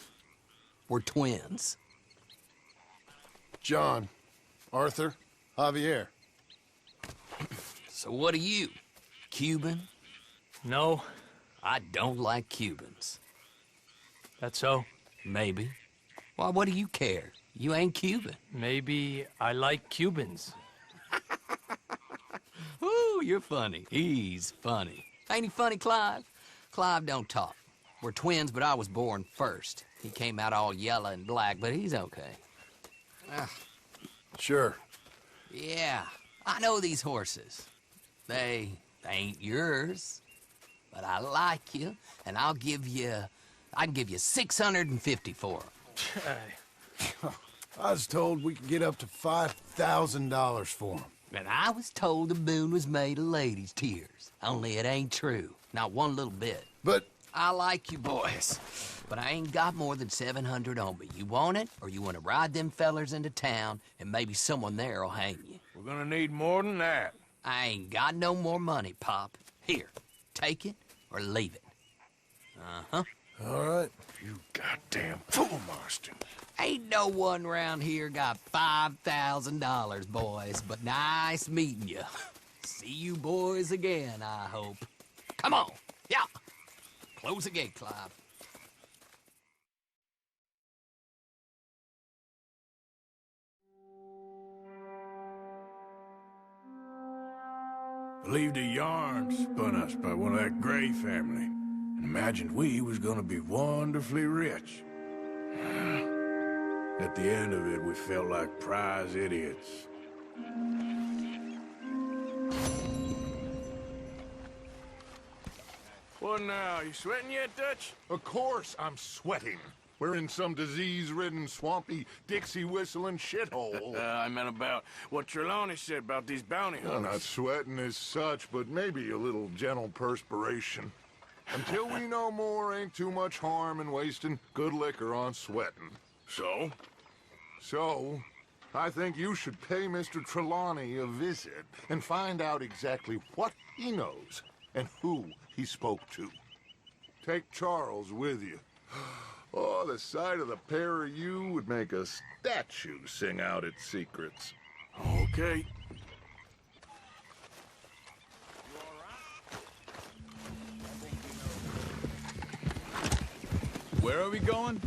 We're twins. John, Arthur, Javier. So what are you? Cuban? No. I don't like Cubans. That's so? Maybe. Why, what do you care? You ain't Cuban. Maybe I like Cubans. Ooh, you're funny. He's funny. Ain't he funny, Clive? Clive don't talk. We're twins, but I was born first. He came out all yellow and black, but he's okay. Sure. Yeah, I know these horses. They ain't yours. But I like you, and I can give you 650 for them. I was told we could get up to $5,000 for them. And I was told the moon was made of ladies' tears. Only it ain't true. Not one little bit. But I like you boys, but I ain't got more than 700 on me. You want it, or you want to ride them fellers into town, and maybe someone there'll hang you? We're gonna need more than that. I ain't got no more money, Pop. Here, take it or leave it. Uh-huh. All right. You goddamn fool, Marston. Ain't no one round here got $5,000, boys, but nice meeting you. See you boys again, I hope. Come on, yeah. Close the gate, Clive. Believed a yarn spun us by one of that Gray family, and imagined we was gonna be wonderfully rich. At the end of it, we felt like prize idiots. What now? You sweating yet, Dutch? Of course I'm sweating. We're in some disease-ridden, swampy, Dixie-whistling shithole. I meant about what Trelawney said about these bounty Well, hunters. not sweating as such, but maybe a little gentle perspiration. Until we know more, ain't too much harm in wasting good liquor on sweating. So? So, I think you should pay Mr. Trelawney a visit and find out exactly what he knows and who he spoke to. Take Charles with you. Oh, the sight of the pair of you would make a statue sing out its secrets. Okay. Where are we going?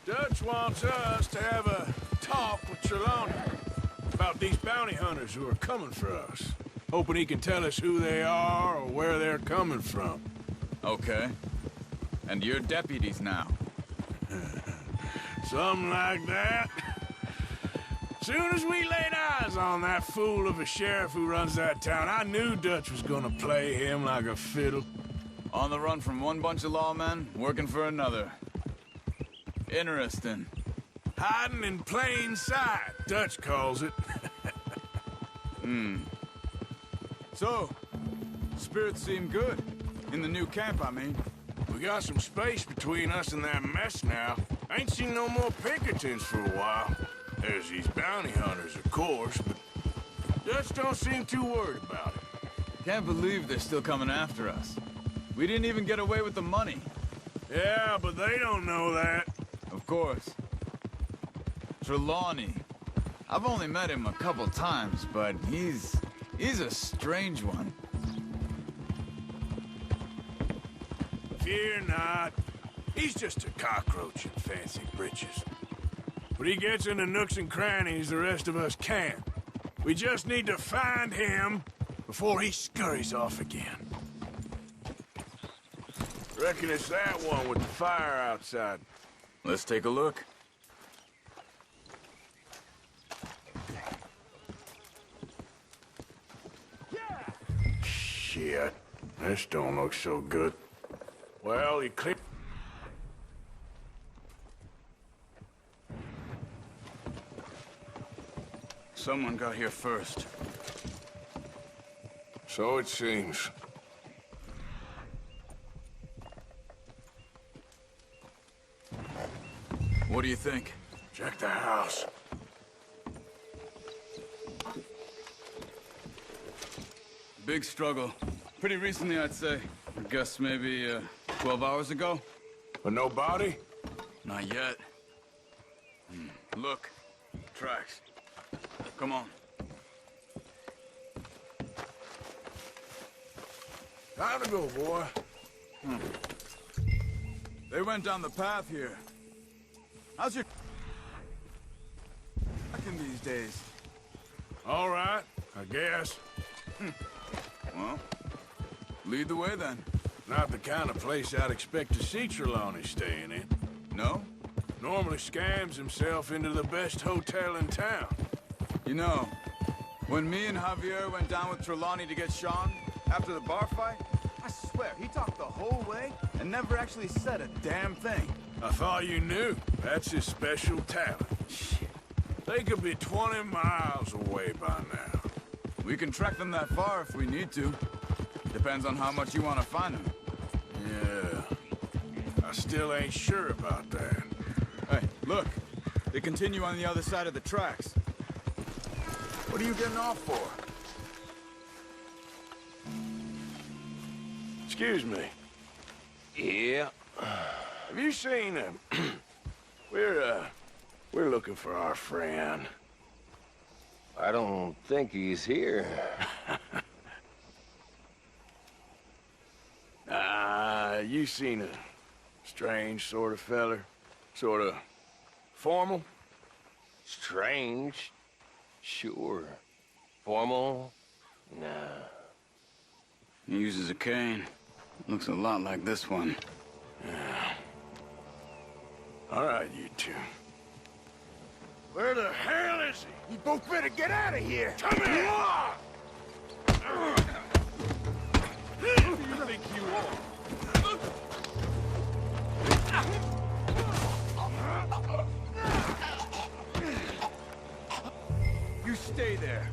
Dutch wants us to have a talk with Trelawney about these bounty hunters who are coming for us. Hoping he can tell us who they are or where they're coming from. Okay. And you're deputies now. Something like that. Soon as we laid eyes on that fool of a sheriff who runs that town, I knew Dutch was gonna play him like a fiddle. On the run from one bunch of lawmen, working for another. Interesting. Hiding in plain sight, Dutch calls it. So, spirits seem good. In the new camp, I mean. We got some space between us and that mess now. Ain't seen no more Pinkertons for a while. There's these bounty hunters, of course, but Dutch don't seem too worried about it. Can't believe they're still coming after us. We didn't even get away with the money. Yeah, but they don't know that. Of course. Trelawney. I've only met him a couple times, but he's a strange one. Fear not. He's just a cockroach in fancy breeches. But he gets into nooks and crannies the rest of us can't. We just need to find him before he scurries off again. Reckon it's that one with the fire outside. Let's take a look. Shit. This don't look so good. Well, he cleared... Someone got here first. So it seems. What do you think? Check the house. Big struggle. Pretty recently, I'd say. I guess maybe 12 hours ago. But no body? Not yet. Look. Tracks. Come on. Time to go, boy. They went down the path here. How's your... in these days? All right, I guess. Well, lead the way then. Not the kind of place I'd expect to see Trelawney staying in. No? Normally scams himself into the best hotel in town. You know, when me and Javier went down with Trelawney to get Sean, after the bar fight, I swear, he talked the whole way and never actually said a damn thing. I thought you knew. That's his special talent. Shit. They could be 20 miles away by now. We can track them that far if we need to. Depends on how much you want to find them. Yeah. I still ain't sure about that. Hey, look. They continue on the other side of the tracks. What are you getting off for? Excuse me. Yeah. Have you seen him? We're looking for our friend. I don't think he's here. You seen a strange sort of feller? Sort of formal? Strange? Sure. Formal? Nah. He uses a cane. Looks a lot like this one. Yeah. All right, you two. Where the hell is he? You both better get out of here! Come here! Who do you think you are? You stay there.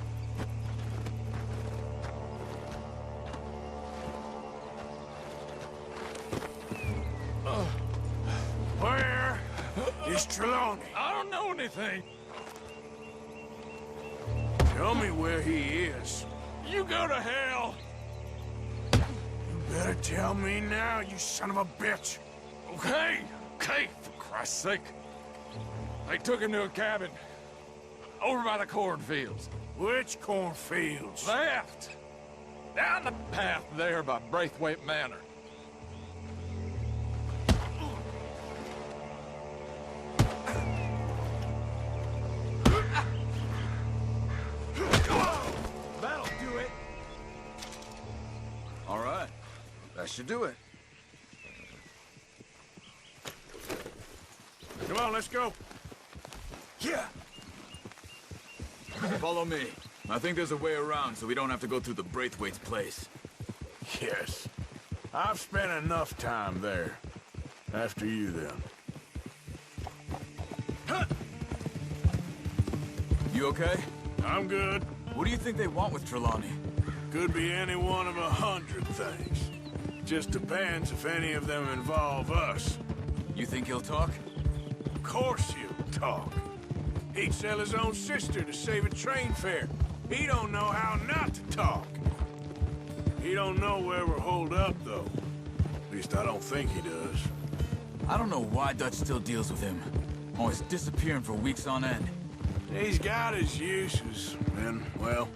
Where is Trelawney? I don't know anything. Tell me where he is. You go to hell. You better tell me now, you son of a bitch. Okay, for Christ's sake. They took him to a cabin over by the cornfields. Which cornfields? Left. Down the path there by Braithwaite Manor. That'll do it. All right. That should do it. Come on, let's go. Yeah. Follow me. I think there's a way around so we don't have to go through the Braithwaite's place. Yes. I've spent enough time there. After you, then. You okay? I'm good. What do you think they want with Trelawney? Could be any one of 100 things. Just depends if any of them involve us. You think he'll talk? Of course he'll talk. He'd sell his own sister to save a train fare. He don't know how not to talk. He don't know where we're holed up, though. At least I don't think he does. I don't know why Dutch still deals with him. Always disappearing for weeks on end. He's got his uses, and, well,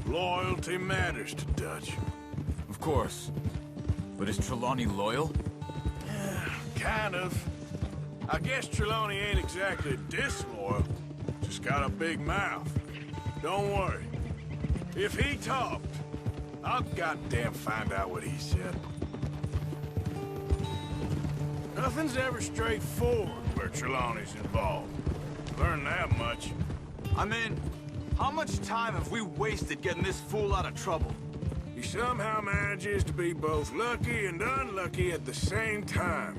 loyalty matters to Dutch. Of course. But is Trelawney loyal? Yeah, kind of. I guess Trelawney ain't exactly disloyal. Just got a big mouth. Don't worry. If he talked, I'll goddamn find out what he said. Nothing's ever straightforward where Trelawney's involved. Learned that much. I mean, how much time have we wasted getting this fool out of trouble? He somehow manages to be both lucky and unlucky at the same time.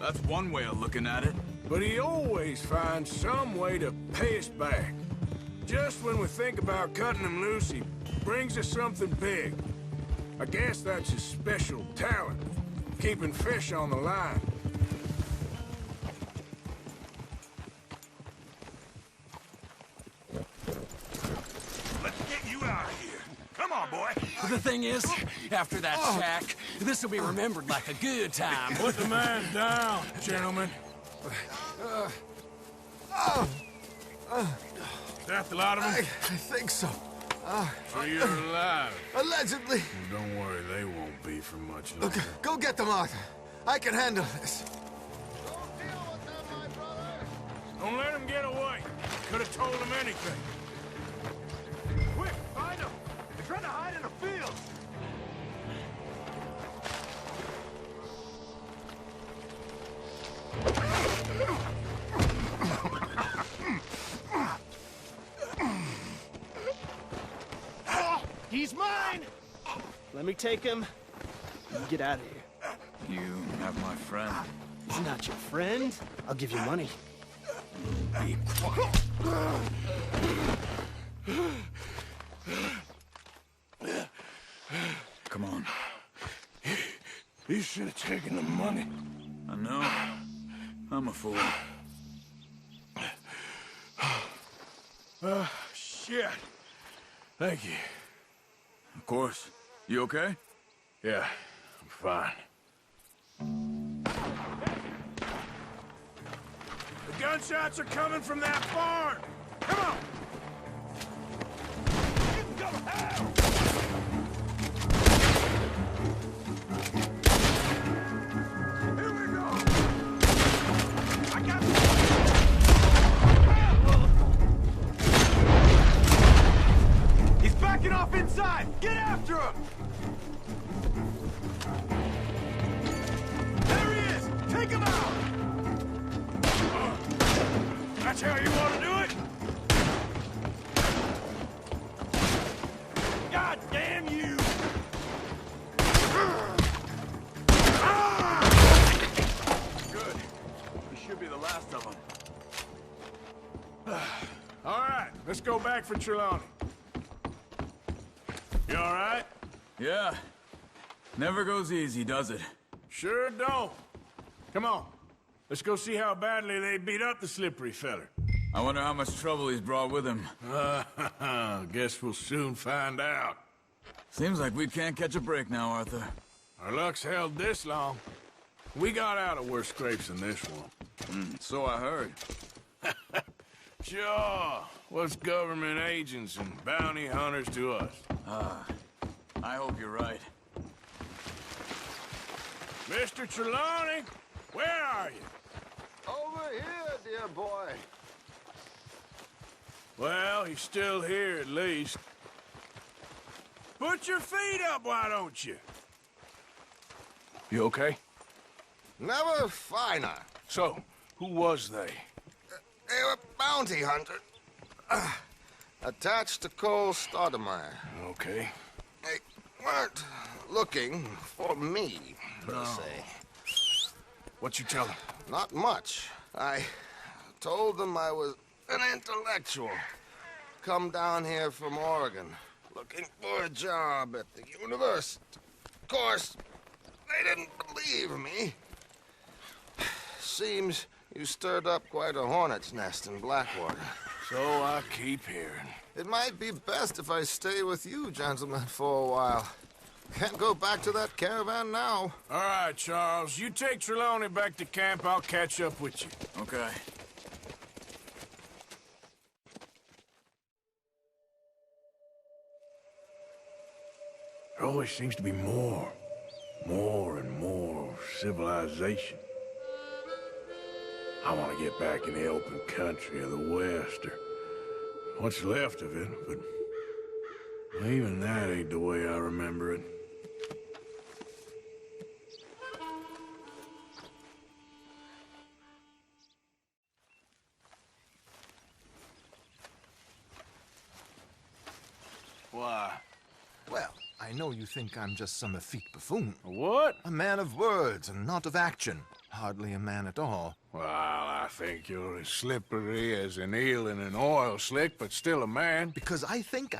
That's one way of looking at it. But he always finds some way to pay us back. Just when we think about cutting him loose, he brings us something big. I guess that's his special talent, keeping fish on the line. Let's get you out of here. Come on, boy. The thing is, after that shack, this will be remembered like a good time. Put the man down, gentlemen. Is that the lot of them? I think so. So you're alive? Allegedly. Well, don't worry, they won't be for much longer. Okay, go get them, Arthur. I can handle this. Don't let him get away. Could have told him anything. Quick, find them. They're trying to hide in the field. He's mine! Let me take him. You get out of here. You have my friend. He's not your friend. I'll give you money. Be quiet. Come on. You should have taken the money. I know. I'm a fool. Shit. Thank you. Of course. You okay? Yeah, I'm fine. Gunshots are coming from that barn! Come on! You can go hell! Here we go! I got He's backing off inside! Get after him! There he is! Take him out! That's how you want to do it? God damn you! Good. This should be the last of them. All right, let's go back for Trelawney. You all right? Yeah. Never goes easy, does it? Sure don't. Come on. Let's go see how badly they beat up the slippery feller. I wonder how much trouble he's brought with him. Guess we'll soon find out. Seems like we can't catch a break now, Arthur. Our luck's held this long. We got out of worse scrapes than this one. So I heard. Sure. What's government agents and bounty hunters to us? I hope you're right. Mr. Trelawney, where are you? Over here, dear boy. Well, he's still here at least. Put your feet up, why don't you? You okay? Never finer. So, who was they? They were bounty hunters. Attached to Cole Stoudemire. Okay. They weren't looking for me, per se. What you tell them? Not much. I told them I was an intellectual. Come down here from Oregon, looking for a job at the university. Of course, they didn't believe me. Seems you stirred up quite a hornet's nest in Blackwater. So I keep hearing. It might be best if I stay with you, gentlemen, for a while. Can't go back to that caravan now. All right, Charles. You take Trelawney back to camp. I'll catch up with you. Okay. There always seems to be more and more civilization. I want to get back in the open country of the West, or what's left of it, but even that ain't the way I remember it. Why? Well, I know you think I'm just some effete buffoon. What? A man of words and not of action. Hardly a man at all. Well, I think you're as slippery as an eel in an oil slick, but still a man. Because I think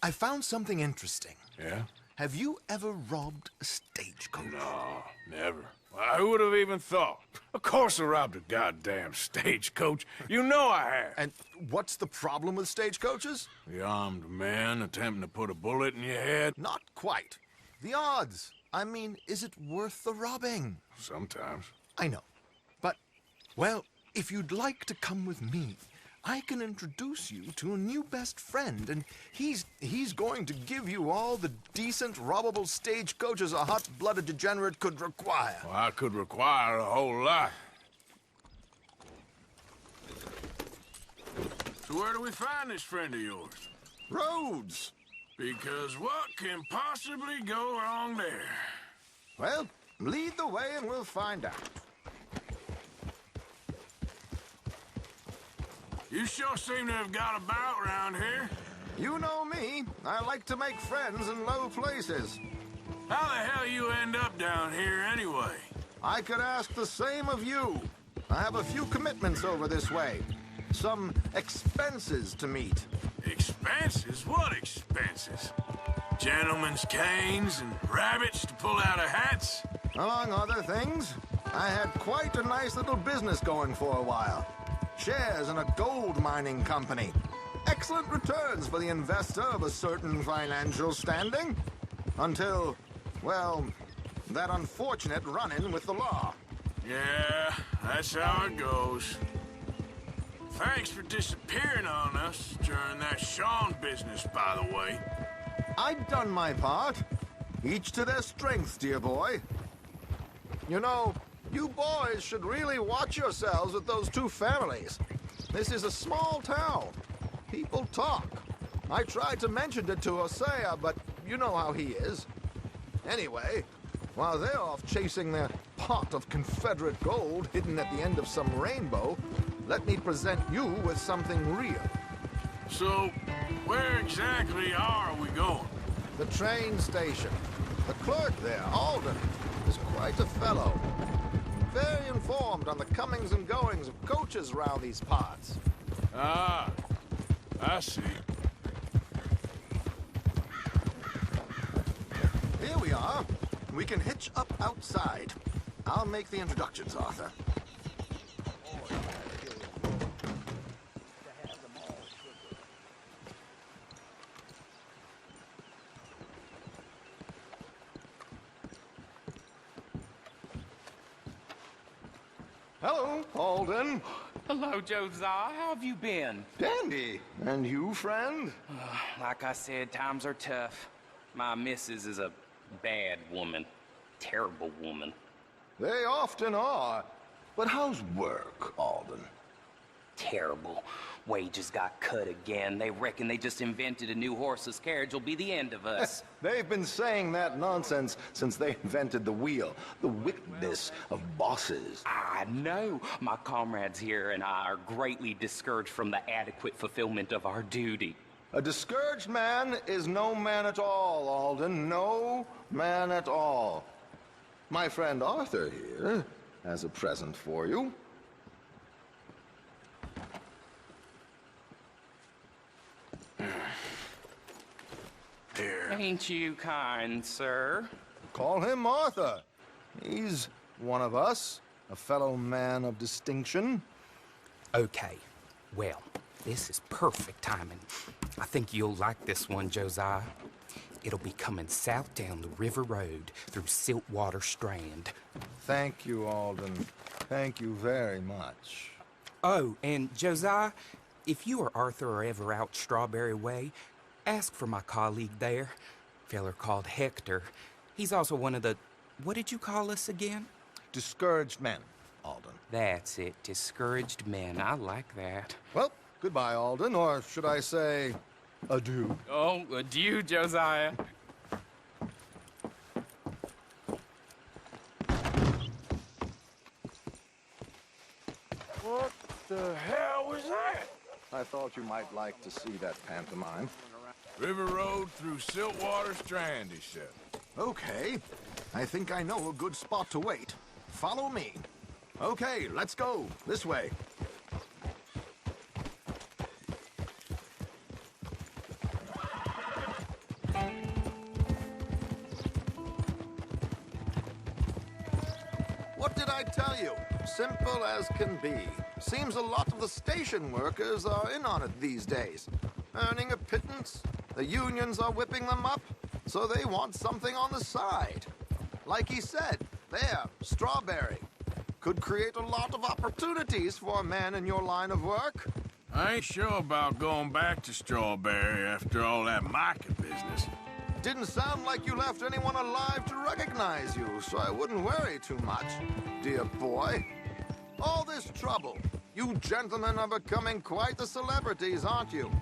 I found something interesting. Yeah? Have you ever robbed a stagecoach? No, never. Well, who would have even thought? Of course I robbed a goddamn stagecoach. You know I have. And what's the problem with stagecoaches? The armed man attempting to put a bullet in your head? Not quite. The odds. I mean, is it worth the robbing? Sometimes. I know. But, well, if you'd like to come with me, I can introduce you to a new best friend, and he's going to give you all the decent, robbable stagecoaches a hot-blooded degenerate could require. Well, I could require a whole lot. So where do we find this friend of yours? Roads. Because what can possibly go wrong there? Well, lead the way and we'll find out. You sure seem to have got about around here. You know me. I like to make friends in low places. How the hell you end up down here anyway? I could ask the same of you. I have a few commitments over this way. Some expenses to meet. Expenses? What expenses? Gentlemen's canes and rabbits to pull out of hats? Among other things, I had quite a nice little business going for a while. Shares in a gold mining company. Excellent returns for the investor of a certain financial standing. Until, well, that unfortunate run-in with the law. Yeah, that's how it goes. Thanks for disappearing on us during that Sean business, by the way. I've done my part. Each to their strengths, dear boy. You know, you boys should really watch yourselves with those two families. This is a small town. People talk. I tried to mention it to Hosea, but you know how he is. Anyway, while they're off chasing their pot of Confederate gold hidden at the end of some rainbow, let me present you with something real. So, where exactly are we going? The train station. The clerk there, Alden, is quite a fellow. Very informed on the comings and goings of coaches around these parts. Ah, I see. Here we are. We can hitch up outside. I'll make the introductions, Arthur. Hello, Alden. Hello, Josiah. How have you been? Dandy. And you, friend? Like I said, times are tough. My missus is a bad woman. Terrible woman. They often are. But how's work, Alden? Terrible. Wages got cut again. They reckon they just invented a new horseless carriage will be the end of us. They've been saying that nonsense since they invented the wheel. The wickedness of bosses. I know. My comrades here and I are greatly discouraged from the adequate fulfillment of our duty. A discouraged man is no man at all, Alden. No man at all. My friend Arthur here has a present for you. Here. Ain't you kind, sir? Call him Arthur. He's one of us, a fellow man of distinction. Okay. Well, this is perfect timing. I think you'll like this one, Josiah. It'll be coming south down the river road through Siltwater Strand. Thank you, Alden. Thank you very much. Oh, and Josiah, if you or Arthur are ever out Strawberry Way, ask for my colleague there, feller called Hector. He's also one of the... What did you call us again? Discouraged men, Alden. That's it. Discouraged men. I like that. Well, goodbye, Alden, or should I say, adieu? Oh, adieu, Josiah. What the hell was that? I thought you might like to see that pantomime. River Road through Siltwater Strand, he said. Okay. I think I know a good spot to wait. Follow me. Okay, let's go. This way. What did I tell you? Simple as can be. Seems a lot of the station workers are in on it these days. Earning a pittance. The unions are whipping them up, so they want something on the side. Like he said, there, Strawberry. Could create a lot of opportunities for a man in your line of work. I ain't sure about going back to Strawberry after all that Micah business. Didn't sound like you left anyone alive to recognize you, so I wouldn't worry too much, dear boy. All this trouble. You gentlemen are becoming quite the celebrities, aren't you?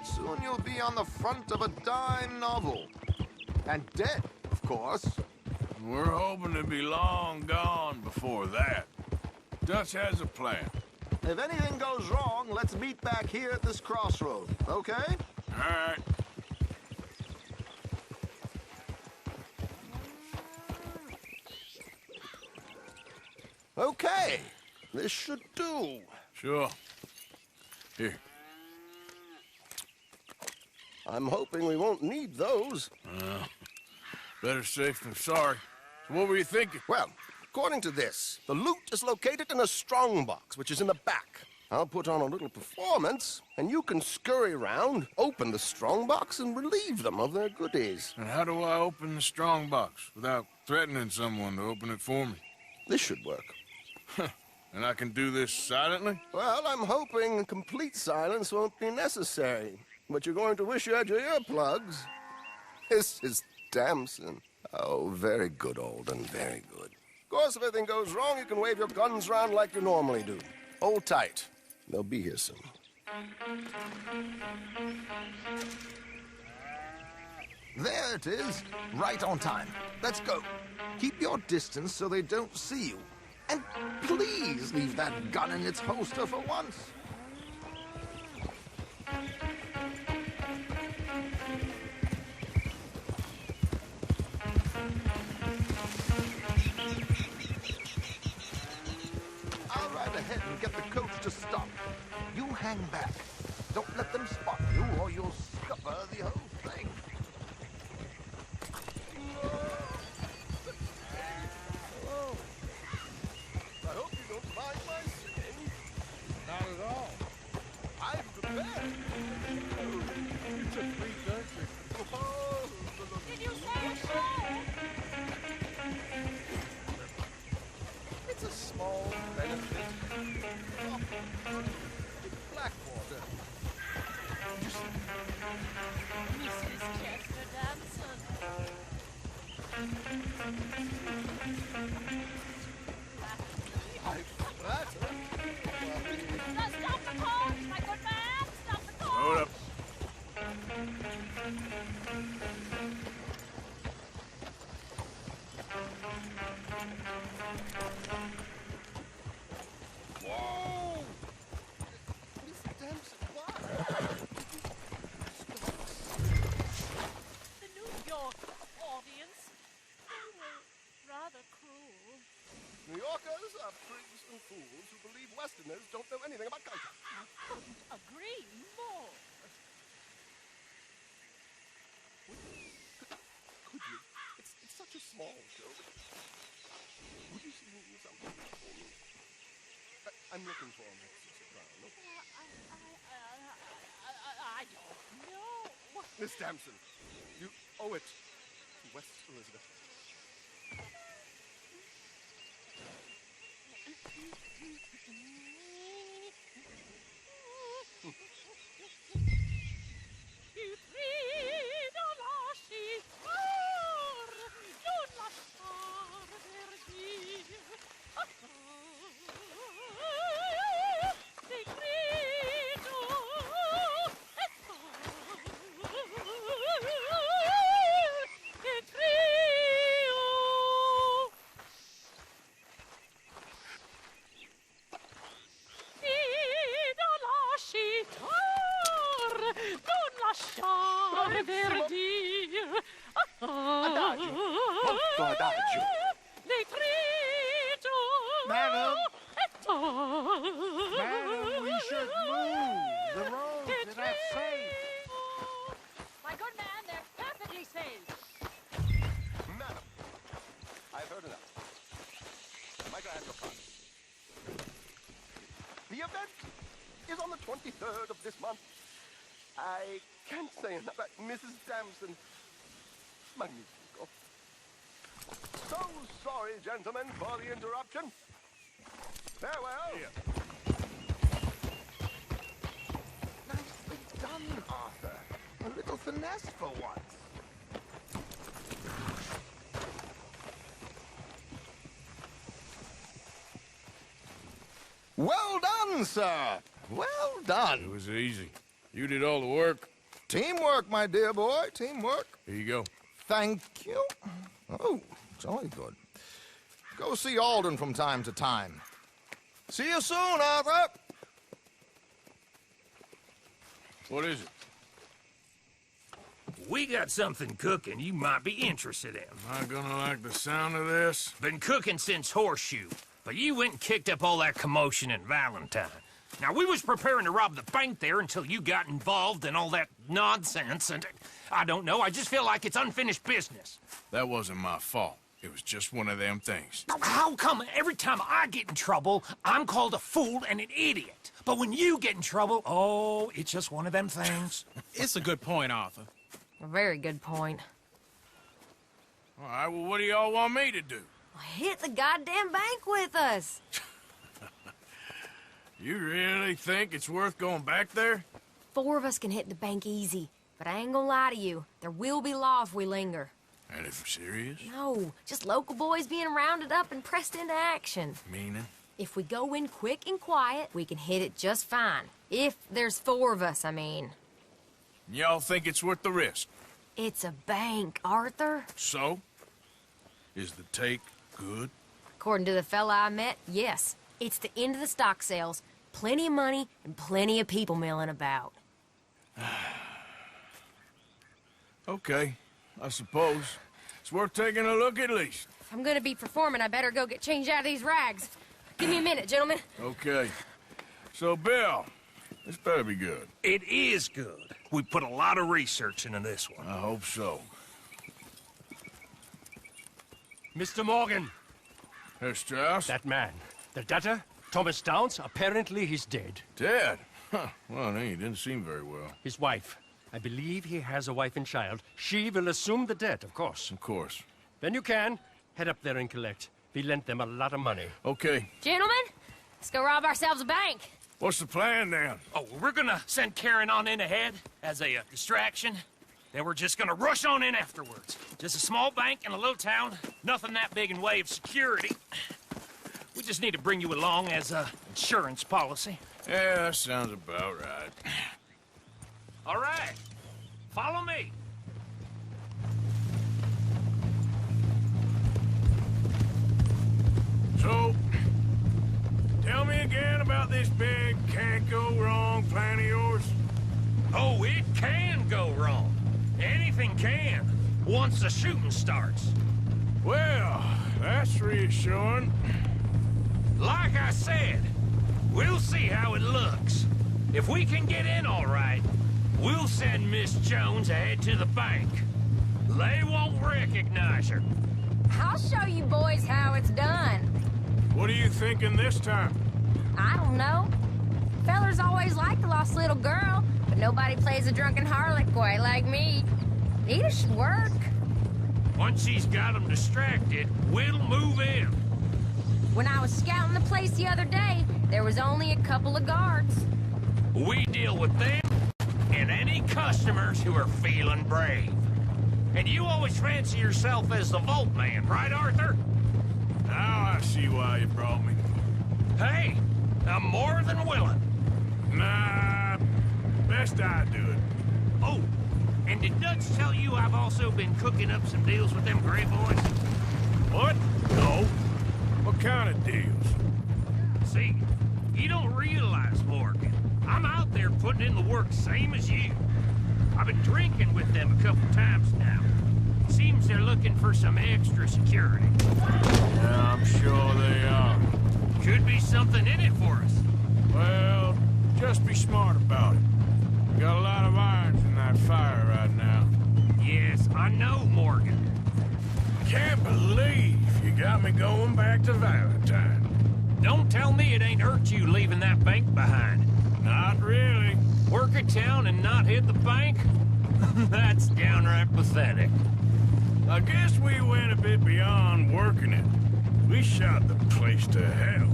Soon you'll be on the front of a dime novel. And dead, of course. We're hoping to be long gone before that. Dutch has a plan. If anything goes wrong, let's meet back here at this crossroad, okay? All right. Okay. This should do. Sure. Here. I'm hoping we won't need those. Better safe than sorry. So what were you thinking? Well, according to this, the loot is located in a strongbox, which is in the back. I'll put on a little performance, and you can scurry around, open the strongbox, and relieve them of their goodies. And how do I open the strongbox without threatening someone to open it for me? This should work. And I can do this silently? Well, I'm hoping complete silence won't be necessary. But you're going to wish you had your earplugs. This is Damson. Oh, very good, Alden, very good. Of course, if anything goes wrong, you can wave your guns around like you normally do. Hold tight. They'll be here soon. There it is. Right on time. Let's go. Keep your distance so they don't see you. And please leave that gun in its holster for once. I'll ride ahead and get the coach to stop. You hang back. Don't let them spot you or you'll scupper the whole thing. I hope you don't mind my singing. Not at all. I'm prepared. You took 3 countries. Did you say a show? It's a small benefit. Blackwater. Mrs. Chester Damson. I flatter. Now stop the coach, my good man! Stop the coach! Hold up. Whoa! Miss Damson, why? The New York audience. They were rather cruel. New Yorkers are prigs and fools who believe Westerners don't know anything about culture. I couldn't agree more. Could you? It's such a small show. Would you sing me something for me? I'm looking for a mezzo-soprano. I don't know. Miss Damson, you owe it to West Elizabeth. Madam! Madam, we should move. The roads are not safe. My good man, they're perfectly safe. Madam, I've heard enough. Might I ask your pardon? The event is on the 23rd of this month. I can't say enough about Mrs. Damson. Magnifico. So sorry, gentlemen, for the interruption. Farewell. Nicely done, Arthur. A little finesse for once. Well done, sir. Well done. It was easy. You did all the work. Teamwork, my dear boy. Teamwork. Here you go. Thank you. Oh, jolly good. Go see Alden from time to time. See you soon, Arthur. What is it? We got something cooking you might be interested in. Am I gonna like the sound of this? Been cooking since Horseshoe, but you went and kicked up all that commotion in Valentine. Now, we was preparing to rob the bank there until you got involved in all that nonsense, and I don't know, I just feel like it's unfinished business. That wasn't my fault. It was just one of them things. How come every time I get in trouble, I'm called a fool and an idiot? But when you get in trouble, oh, it's just one of them things. It's a good point, Arthur. A very good point. All right, well, what do y'all want me to do? Hit the goddamn bank with us. You really think it's worth going back there? 4 of us can hit the bank easy. But I ain't gonna lie to you. There will be law if we linger. And if we're serious? No, just local boys being rounded up and pressed into action. Meaning? If we go in quick and quiet, we can hit it just fine. If there's 4 of us, I mean. Y'all think it's worth the risk? It's a bank, Arthur. So? Is the take good? According to the fella I met, yes. It's the end of the stock sales. Plenty of money and plenty of people milling about. Okay, I suppose. It's worth taking a look at least. If I'm gonna be performing, I better go get changed out of these rags. Give me a minute, gentlemen. Okay. So, Bill, this better be good. It is good. We put a lot of research into this one. I hope so. Mr. Morgan. Herr Strauss? That man. The debtor, Thomas Downs, apparently he's dead. Dead? Huh. Well, he didn't seem very well. His wife. I believe he has a wife and child. She will assume the debt, of course. Of course. Then you can head up there and collect. We lent them a lot of money. Okay. Gentlemen, let's go rob ourselves a bank. What's the plan, then? Oh, we're gonna send Karen on in ahead as a distraction. Then we're just gonna rush on in afterwards. Just a small bank in a little town. Nothing that big in way of security. We just need to bring you along as a insurance policy. Yeah, that sounds about right. All right. Follow me. So, tell me again about this big can't-go-wrong plan of yours. Oh, it can go wrong. Anything can, once the shooting starts. Well, that's reassuring. Like I said, we'll see how it looks. If we can get in all right, we'll send Miss Jones ahead to the bank. They won't recognize her. I'll show you boys how it's done. What are you thinking this time? I don't know. Fellers always liked the lost little girl, but nobody plays a drunken harlot quite like me. It should work. Once she's got them distracted, we'll move in. When I was scouting the place the other day, there was only a couple of guards. We deal with them and any customers who are feeling brave. And you always fancy yourself as the Vault Man, right, Arthur? Now I see why you brought me. Hey, I'm more than willing. Nah, best I do it. Oh, and did Dutch tell you I've also been cooking up some deals with them Gray boys? What? No. What kind of deals? See, you don't realize, Morgan. I'm out there putting in the work same as you. I've been drinking with them a couple times now. Seems they're looking for some extra security. Yeah, I'm sure they are. Could be something in it for us. Well, just be smart about it. Got a lot of irons in that fire right now. Yes, I know, Morgan. Can't believe you got me going back to Valentine. Don't tell me it ain't hurt you leaving that bank behind. Not really. Work a town and not hit the bank? That's downright pathetic. I guess we went a bit beyond working it. We shot the place to hell.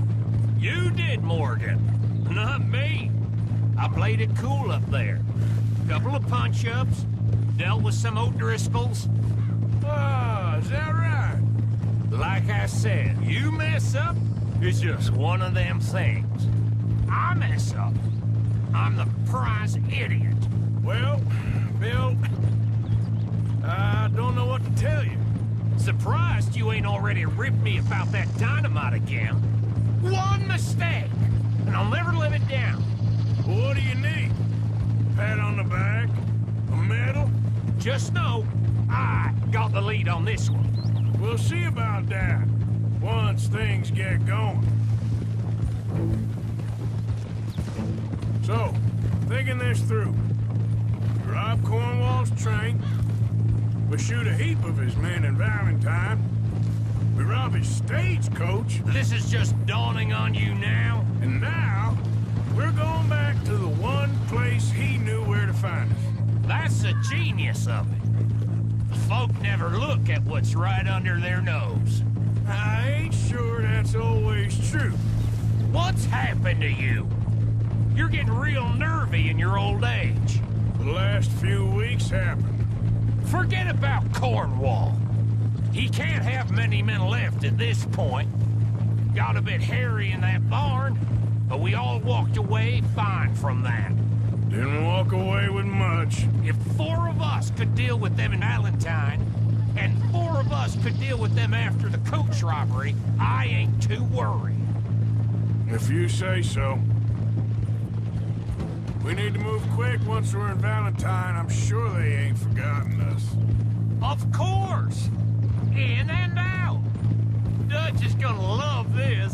You did, Morgan. Not me. I played it cool up there. Couple of punch-ups, dealt with some O'Driscolls. Ah, is that right? Like I said, you mess up, it's just one of them things. I mess up, I'm the prize idiot. Well, Bill, I don't know what to tell you. Surprised you ain't already ripped me about that dynamite again. One mistake, and I'll never live it down. What do you need? Pat on the back? A medal? Just know, I got the lead on this one. We'll see about that, once things get going. So, thinking this through. We rob Cornwall's train. We shoot a heap of his men in Valentine. We rob his stagecoach. This is just dawning on you now? And now, we're going back to the one place he knew where to find us. That's the genius of it. Folk never look at what's right under their nose. I ain't sure that's always true. What's happened to you? You're getting real nervy in your old age. The last few weeks happened. Forget about Cornwall. He can't have many men left at this point. Got a bit hairy in that barn, but we all walked away fine from that. Didn't walk away with much. If 4 of us could deal with them in Valentine, and 4 of us could deal with them after the coach robbery, I ain't too worried. If you say so. We need to move quick once we're in Valentine. I'm sure they ain't forgotten us. Of course! In and out! Dutch is gonna love this.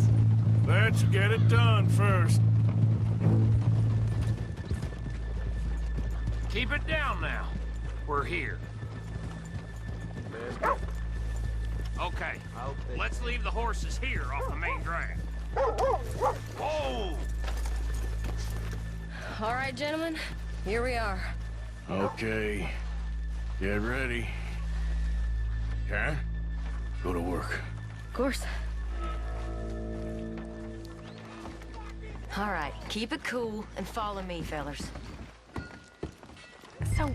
Let's get it done first. Keep it down now. We're here. Okay, let's leave the horses here off the main drag. Whoa! All right, gentlemen, here we are. Okay. Get ready. Karen, go to work. Of course. All right, keep it cool and follow me, fellas. So,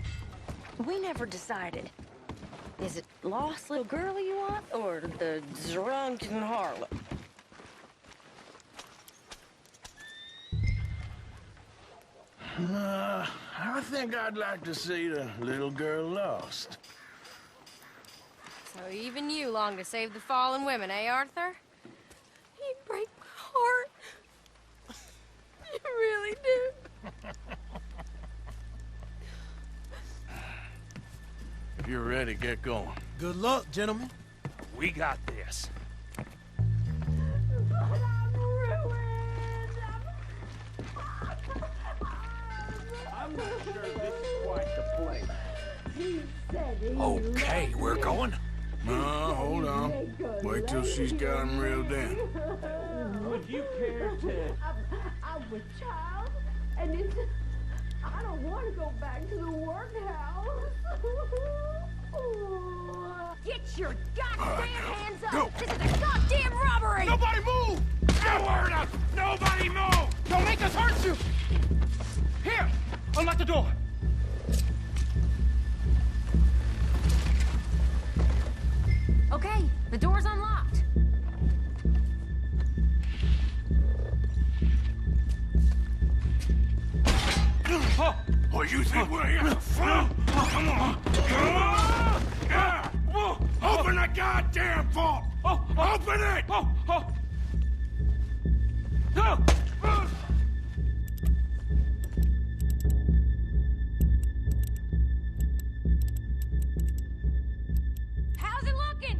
we never decided. Is it lost little girl you want, or the drunken harlot? I think I'd like to see the little girl lost. So even you long to save the fallen women, eh, Arthur? You break my heart. You really do. If you're ready, get going. Good luck, gentlemen. We got this. I'm not sure this is quite the place. Okay, we're going. No, hold on. Wait till she's got him reeled in. Would you care to... I'm a child, and it's... I don't want to go back to the workhouse. Get your goddamn hands up! Go. This is a goddamn robbery! Nobody move! No word up! Nobody move! Don't make us hurt you! Here! Unlock the door! Okay, the door's unlocked. Oh, you think we're here for fun? Come on! Come on! Yeah. Open the goddamn vault! Open it! How's it looking?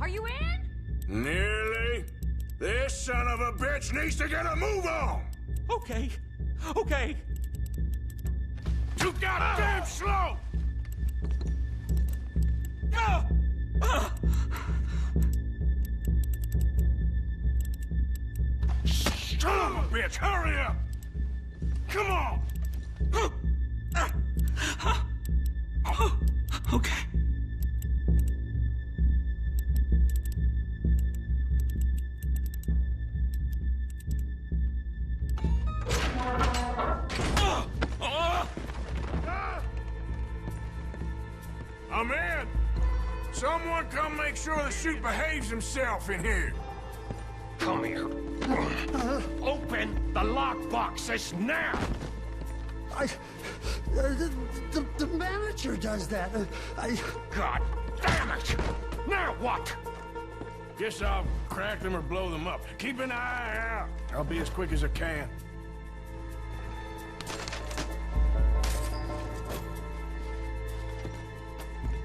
Are you in? Nearly. This son of a bitch needs to get a move on! Okay. Okay. Too goddamn slow! Son of a bitch, hurry up! Come on! Okay. I'm in! Someone come make sure the chute behaves himself in here. Come here. Open the lockbox this now! The manager does that. God damn it! Now what? Guess I'll crack them or blow them up. Keep an eye out. I'll be as quick as I can.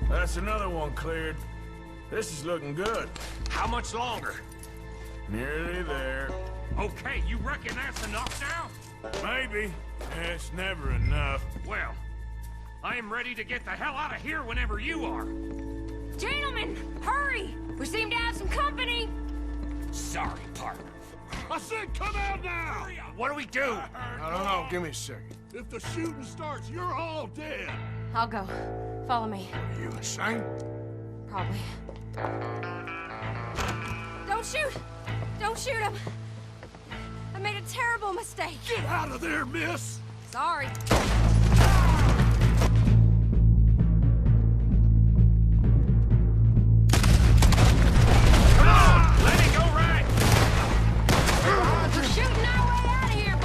That's another one cleared. This is looking good. How much longer? Nearly there. Okay, you reckon that's enough now? Maybe. It's never enough. Well, I am ready to get the hell out of here whenever you are. Gentlemen, hurry! We seem to have some company. Sorry, partner. I said come out now! What do we do? I don't know. Give me a second. If the shooting starts, you're all dead. I'll go. Follow me. Are you insane? Probably. Don't shoot! Don't shoot him! made a terrible mistake. Get out of there, miss! Sorry. We're shooting our way out of here,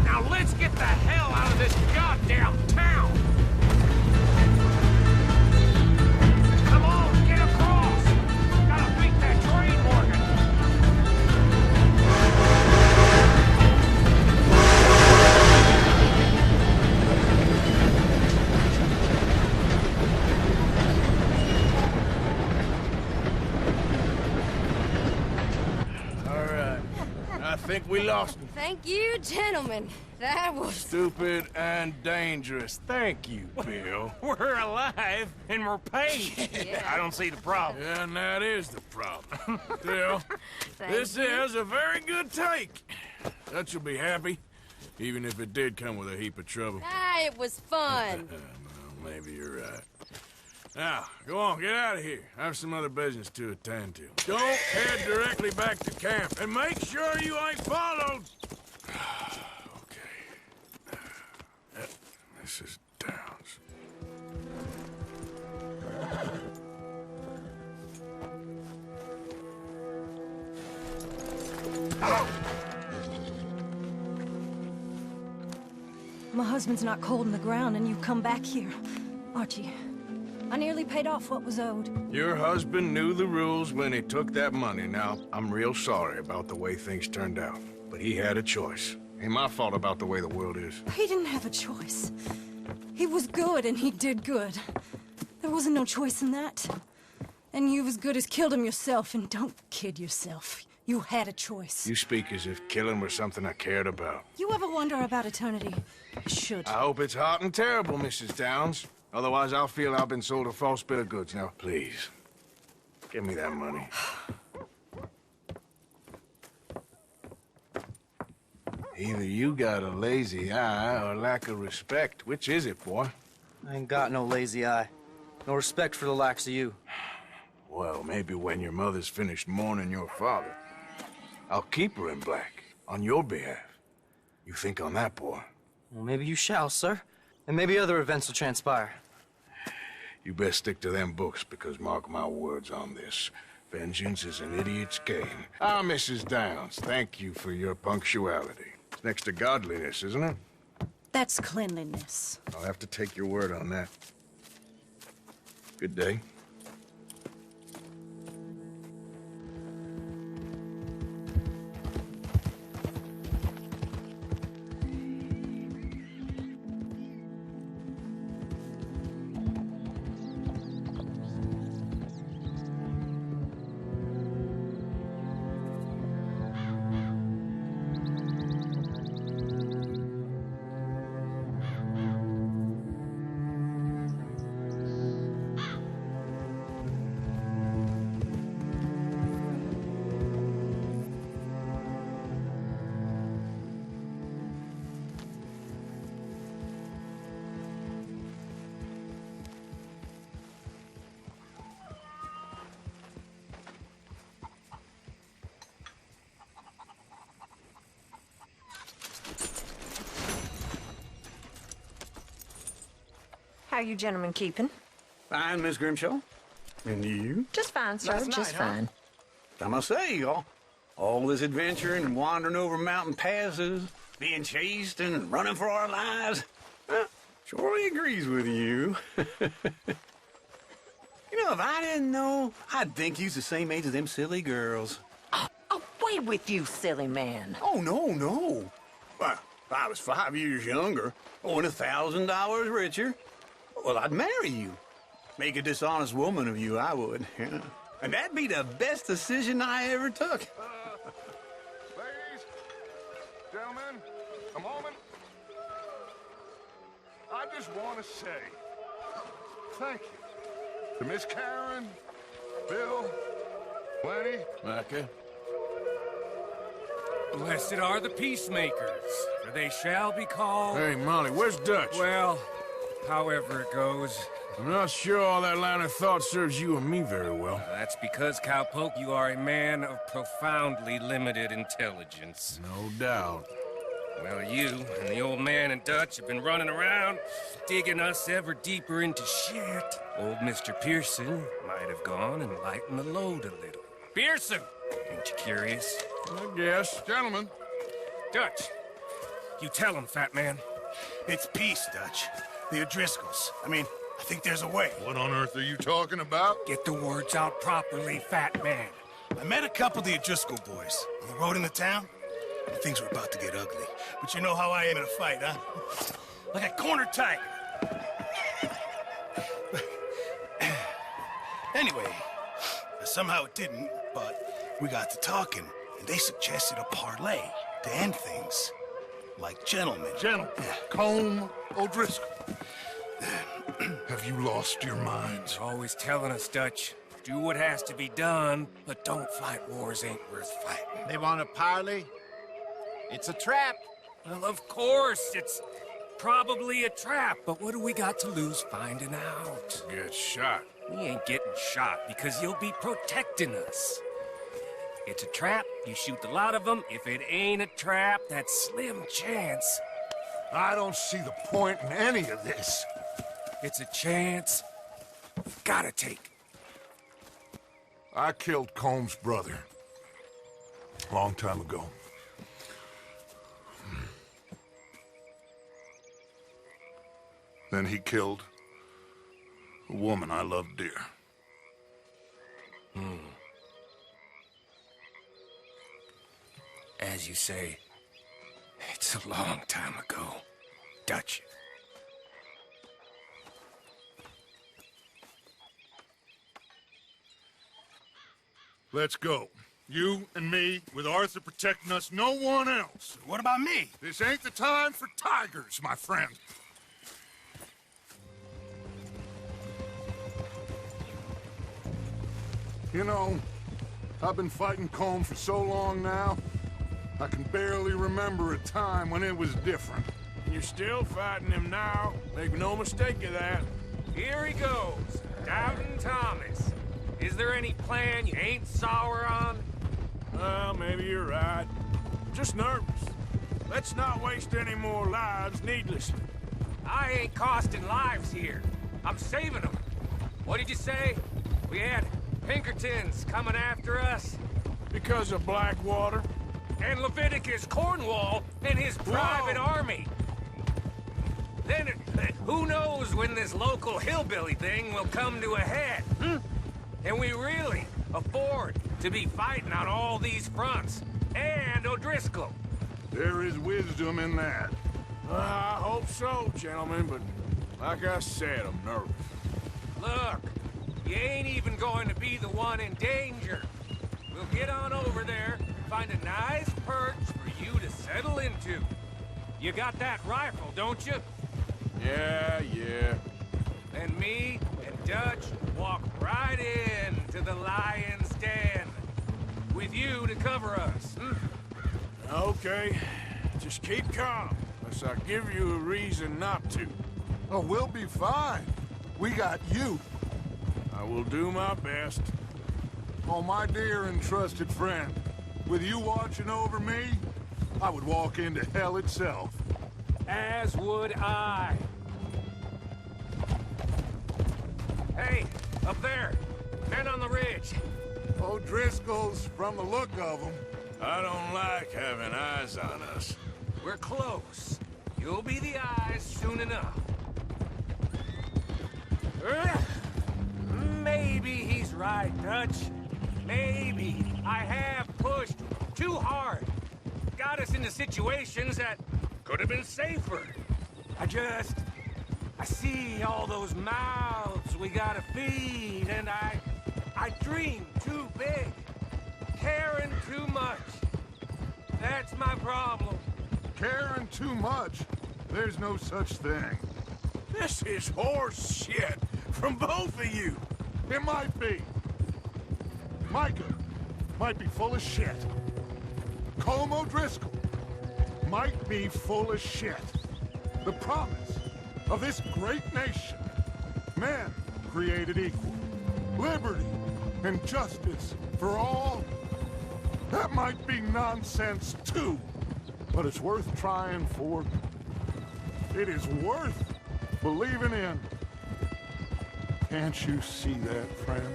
Now let's get the hell out of this goddamn town! Come on, get across! Gotta beat that train, Morgan! All right. I think we lost him. Thank you, gentlemen. That was... Stupid and dangerous. Thank you, Bill. We're alive, and we're paid. I don't see the problem. Yeah, and that is the problem. Bill, this you. is a very good take. Dutch will be happy, even if it did come with a heap of trouble. Ah, it was fun. Well, maybe you're right. Now, go on, get out of here. I have some other business to attend to. Don't head directly back to camp, and make sure you ain't followed. Okay. Mrs. Downs. My husband's not cold in the ground, and you come back here. Archie, I nearly paid off what was owed. Your husband knew the rules when he took that money. Now, I'm real sorry about the way things turned out. But he had a choice. Ain't my fault about the way the world is. He didn't have a choice. He was good, and he did good. There wasn't no choice in that. And you as good as killed him yourself, and don't kid yourself. You had a choice. You speak as if killing was something I cared about. You ever wonder about eternity? You should. I hope it's hot and terrible, Mrs. Downs. Otherwise, I'll feel I've been sold a false bill of goods. Now, please, give me that money. Either you got a lazy eye or lack of respect. Which is it, boy? I ain't got no lazy eye. No respect for the likes of you. Well, maybe when your mother's finished mourning your father, I'll keep her in black on your behalf. You think on that, boy? Well, maybe you shall, sir. And maybe other events will transpire. You best stick to them books, because mark my words on this. Vengeance is an idiot's game. Ah, Mrs. Downs, thank you for your punctuality. It's next to godliness, isn't it? That's cleanliness. I'll have to take your word on that. Good day. How you gentlemen keeping? Fine, Miss Grimshaw. And you? Just fine, sir. Last Just night, huh? fine. I must say, all this adventuring and wandering over mountain passes, being chased and running for our lives, surely agrees with you. You know, if I didn't know, I'd think you's the same age as them silly girls. Away with you, silly man. Oh, no. Well, if I was 5 years younger, or $1,000 richer, well, I'd marry you. Make a dishonest woman of you, I would. Yeah. And that'd be the best decision I ever took. Ladies, gentlemen, a moment. I just want to say thank you to Miss Karen, Bill, Lenny. Micah. Blessed are the peacemakers, for they shall be called... Hey, Molly, where's Dutch? Well, however it goes. I'm not sure all that line of thought serves you and me very well. That's because, Cowpoke, you are a man of profoundly limited intelligence. No doubt. Well, you and the old man and Dutch have been running around, digging us ever deeper into shit. Old Mr. Pearson might have gone and lightened the load a little. Pearson! Ain't you curious? I guess. Gentlemen. Dutch, you tell him, fat man. It's peace, Dutch. The O'Driscolls. I mean, I think there's a way. What on earth are you talking about? Get the words out properly, fat man. I met a couple of the O'Driscoll boys on the road into town, and things were about to get ugly. But you know how I am in a fight, huh? Like a corner tiger. Anyway, somehow it didn't, but we got to talking, and they suggested a parlay to end things. Like gentlemen. Gentlemen. Colm O'Driscoll. Have you lost your minds? They're always telling us, Dutch, do what has to be done, but don't fight wars ain't worth fighting. They want a parley? It's a trap. Well, of course, it's probably a trap, but what do we got to lose finding out? Get shot. We ain't getting shot because you'll be protecting us. It's a trap, you shoot the lot of them. If it ain't a trap, that's slim chance. I don't see the point in any of this. It's a chance we've gotta take. I killed Colm's brother. Long time ago. Then he killed a woman I loved dear. As you say, it's a long time ago, Dutch. Let's go. You and me, with Arthur protecting us, no one else. What about me? This ain't the time for tigers, my friend. You know, I've been fighting Colm for so long now, I can barely remember a time when it was different. You're still fighting him now. Make no mistake of that. Here he goes, Doubting Thomas. Is there any plan you ain't sour on? Well, maybe you're right. I'm just nervous. Let's not waste any more lives needlessly. I ain't costing lives here. I'm saving them. What did you say? We had Pinkertons coming after us? Because of Blackwater? And Leviticus Cornwall and his private army. Then, who knows when this local hillbilly thing will come to a head, And we really afford to be fighting on all these fronts. And O'Driscoll. There is wisdom in that. I hope so, gentlemen, but like I said, I'm nervous. Look, you ain't even going to be the one in danger. We'll get on over there, find a nice perch for you to settle into. You got that rifle, don't you? Yeah. And me and Dutch walk right in to the lion's den. With you to cover us. Okay. Just keep calm, unless I give you a reason not to. Oh, we'll be fine. We got you. I will do my best. Oh, my dear and trusted friend. With you watching over me, I would walk into hell itself. As would I. Hey, up there. Men on the ridge. O'Driscoll's, from the look of them. I don't like having eyes on us. We're close. You'll be the eyes soon enough. Maybe he's right, Dutch. Maybe I have pushed too hard. Got us into situations that could have been safer. I see all those mouths we gotta feed, and I dream too big. Caring too much. That's my problem. Caring too much? There's no such thing. This is horse shit from both of you. It might be. Micah might be full of shit. Colm O'Driscoll might be full of shit. The promise of this great nation. Men created equal. Liberty and justice for all. That might be nonsense too. But it's worth trying for. It is worth believing in. Can't you see that, friend?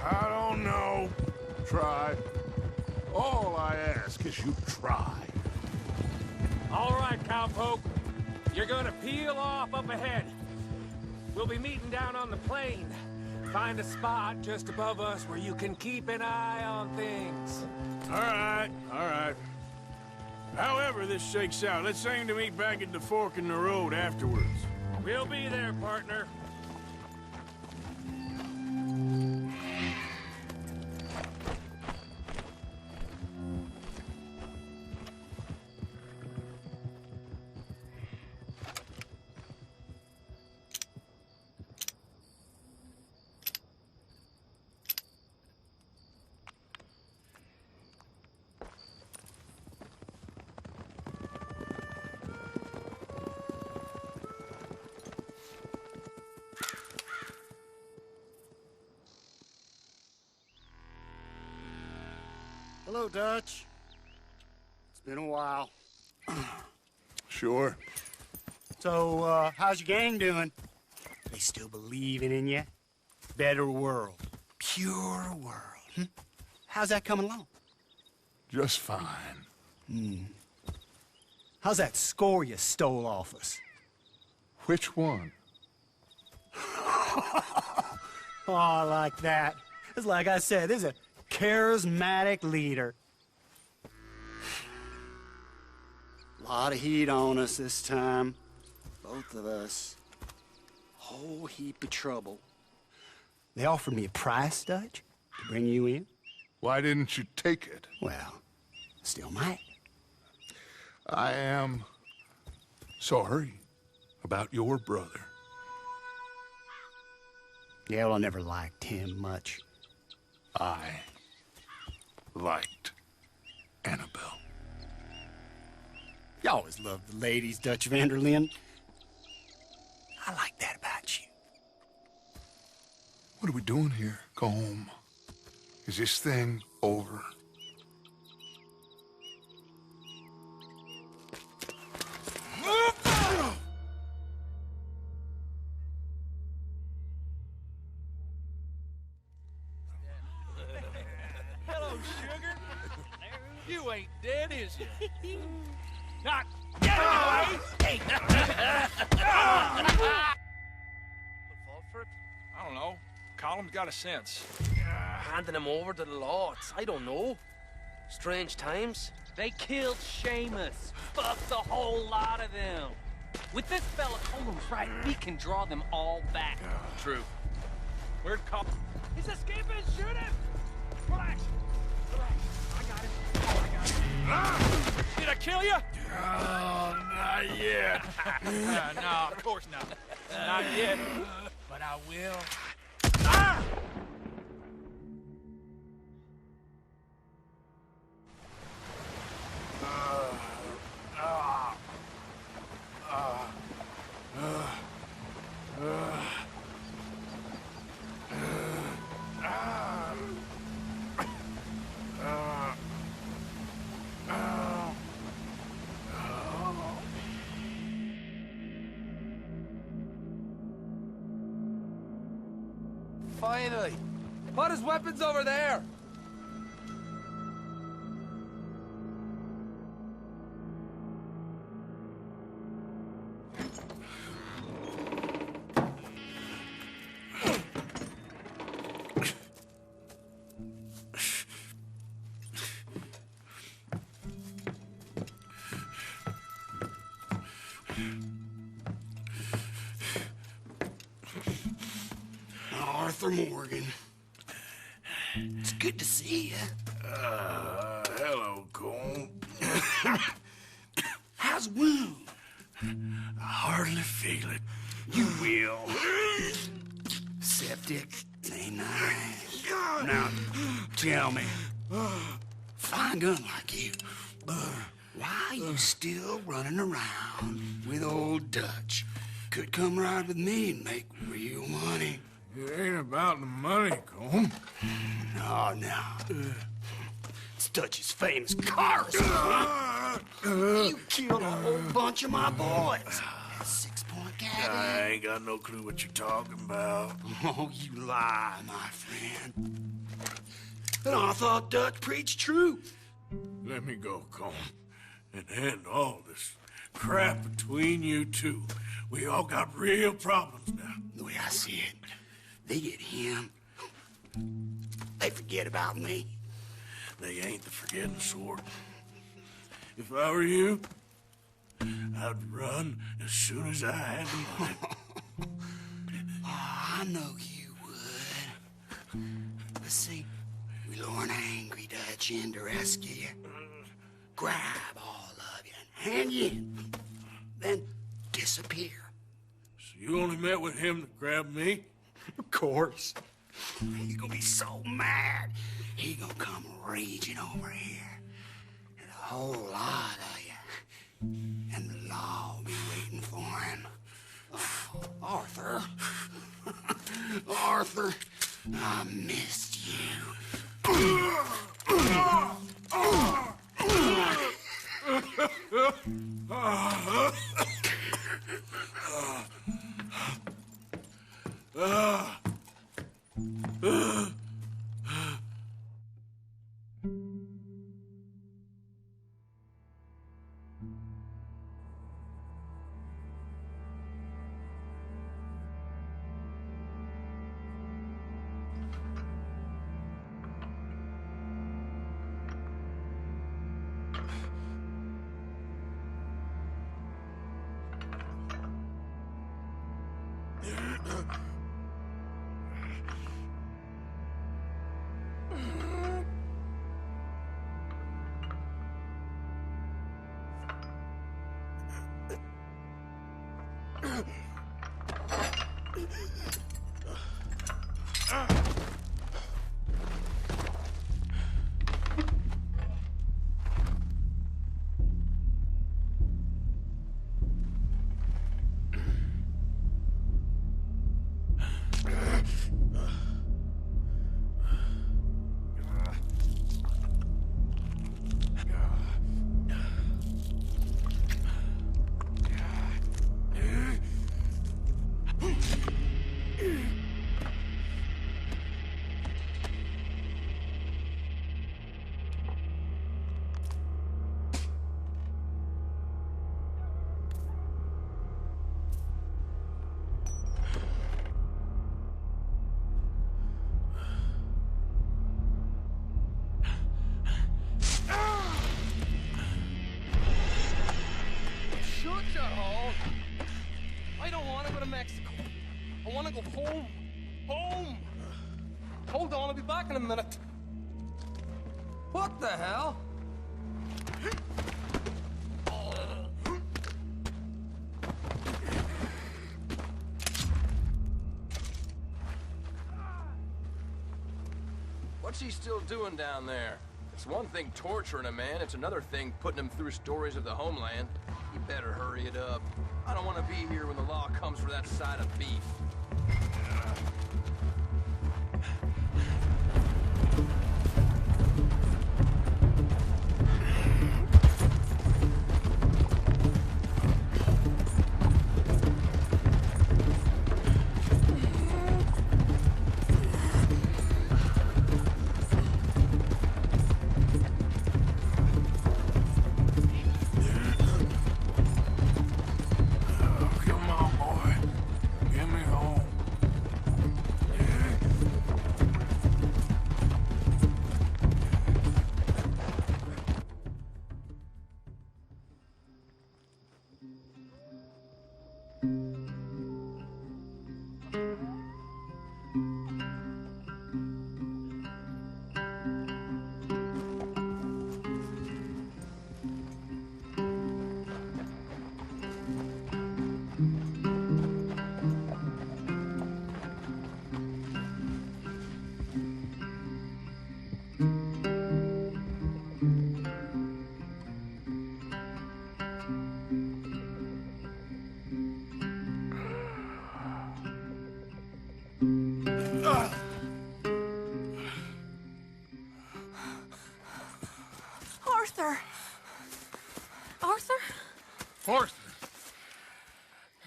I don't know. Try. All I ask is you try. All right, cowpoke. You're gonna peel off up ahead. We'll be meeting down on the plain. Find a spot just above us where you can keep an eye on things. All right, all right. However this shakes out, let's aim to meet back at the fork in the road afterwards. We'll be there, partner. Hello, Dutch. It's been a while. Sure. So, how's your gang doing? They still believing in you? Better world. Pure world. How's that coming along? Just fine. How's that score you stole off us? Which one? Oh, I like that. It's like I said, there's a charismatic leader. Lot of heat on us this time. Both of us. Whole heap of trouble. They offered me a price, Dutch, to bring you in. Why didn't you take it? Well, still might. I am sorry about your brother. Yeah, well, I never liked him much. I liked Annabelle. You always loved the ladies, Dutch van der Linde. I like that about you. What are we doing here? Go home. Is this thing over? Hello, sugar. You ain't dead, is you? Not yet, anyway! Hey! Fulford? I don't know. Colum's got a sense. Handing him over to the lords. I don't know. Strange times. They killed Seamus. Fuck the whole lot of them. With this fella Colum's right, we can draw them all back. True. Where'd Colum? He's escaping! Shoot him! Relax. Relax. I got him. I got him. Ah! Did I kill you? Oh, not yet. No, of course not. Not yet. But I will. Ah! Finally. Put his weapons over there. Arthur Morgan. Good to see you. Hello, Colm. How's the wound? I hardly feel it. You will. Septic ain't nice. Now, tell me, fine gun like you, why are you still running around with old Dutch? Could come ride with me and make real money. It ain't about the money, Colm. No. It's Dutch's famous cars. You killed a whole bunch of my boys. Six-point cabin. I ain't got no clue what you're talking about. Oh, you lie, my friend. And I thought Dutch preached truth. Let me go, Colm, and end all this crap between you two. We all got real problems now. The way I see it, they get him, they forget about me. They ain't the forgetting sort. If I were you, I'd run as soon as I had the money. I know you would. But see, we lure an angry Dutch in to rescue you. Grab all of you and hand you in. Then disappear. So you only met with him to grab me? Of course. He's gonna be so mad. He gonna come raging over here. And a whole lot of you. And the law will be waiting for him. Oh, Arthur. Arthur, I missed you. I want to go home. Home! Hold on, I'll be back in a minute. What the hell? What's he still doing down there? It's one thing torturing a man, it's another thing putting him through stories of the homeland. You better hurry it up. I don't want to be here when the law comes for that side of beef. Arthur! Arthur? Arthur!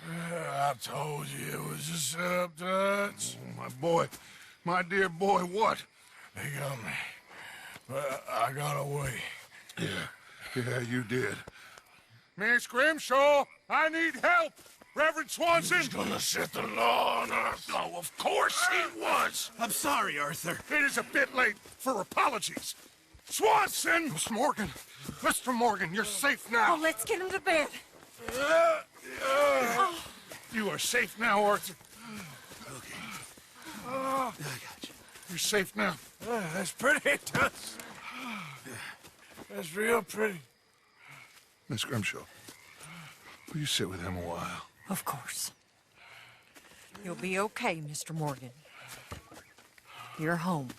I told you it was a setup, Dutch. Oh, my boy. My dear boy, what? They got me. But I got away. Yeah, you did. Miss Grimshaw, I need help! Reverend Swanson! He's gonna set the law on us. Oh, of course he was! I'm sorry, Arthur. It is a bit late for apologies. Swanson! Mr. Morgan, you're safe now. Oh, let's get him to bed. You are safe now, Arthur. Okay. I got you. You're safe now. That's pretty, Dutch. That's real pretty. Miss Grimshaw, will you sit with him a while? Of course. You'll be okay, Mr. Morgan. You're home.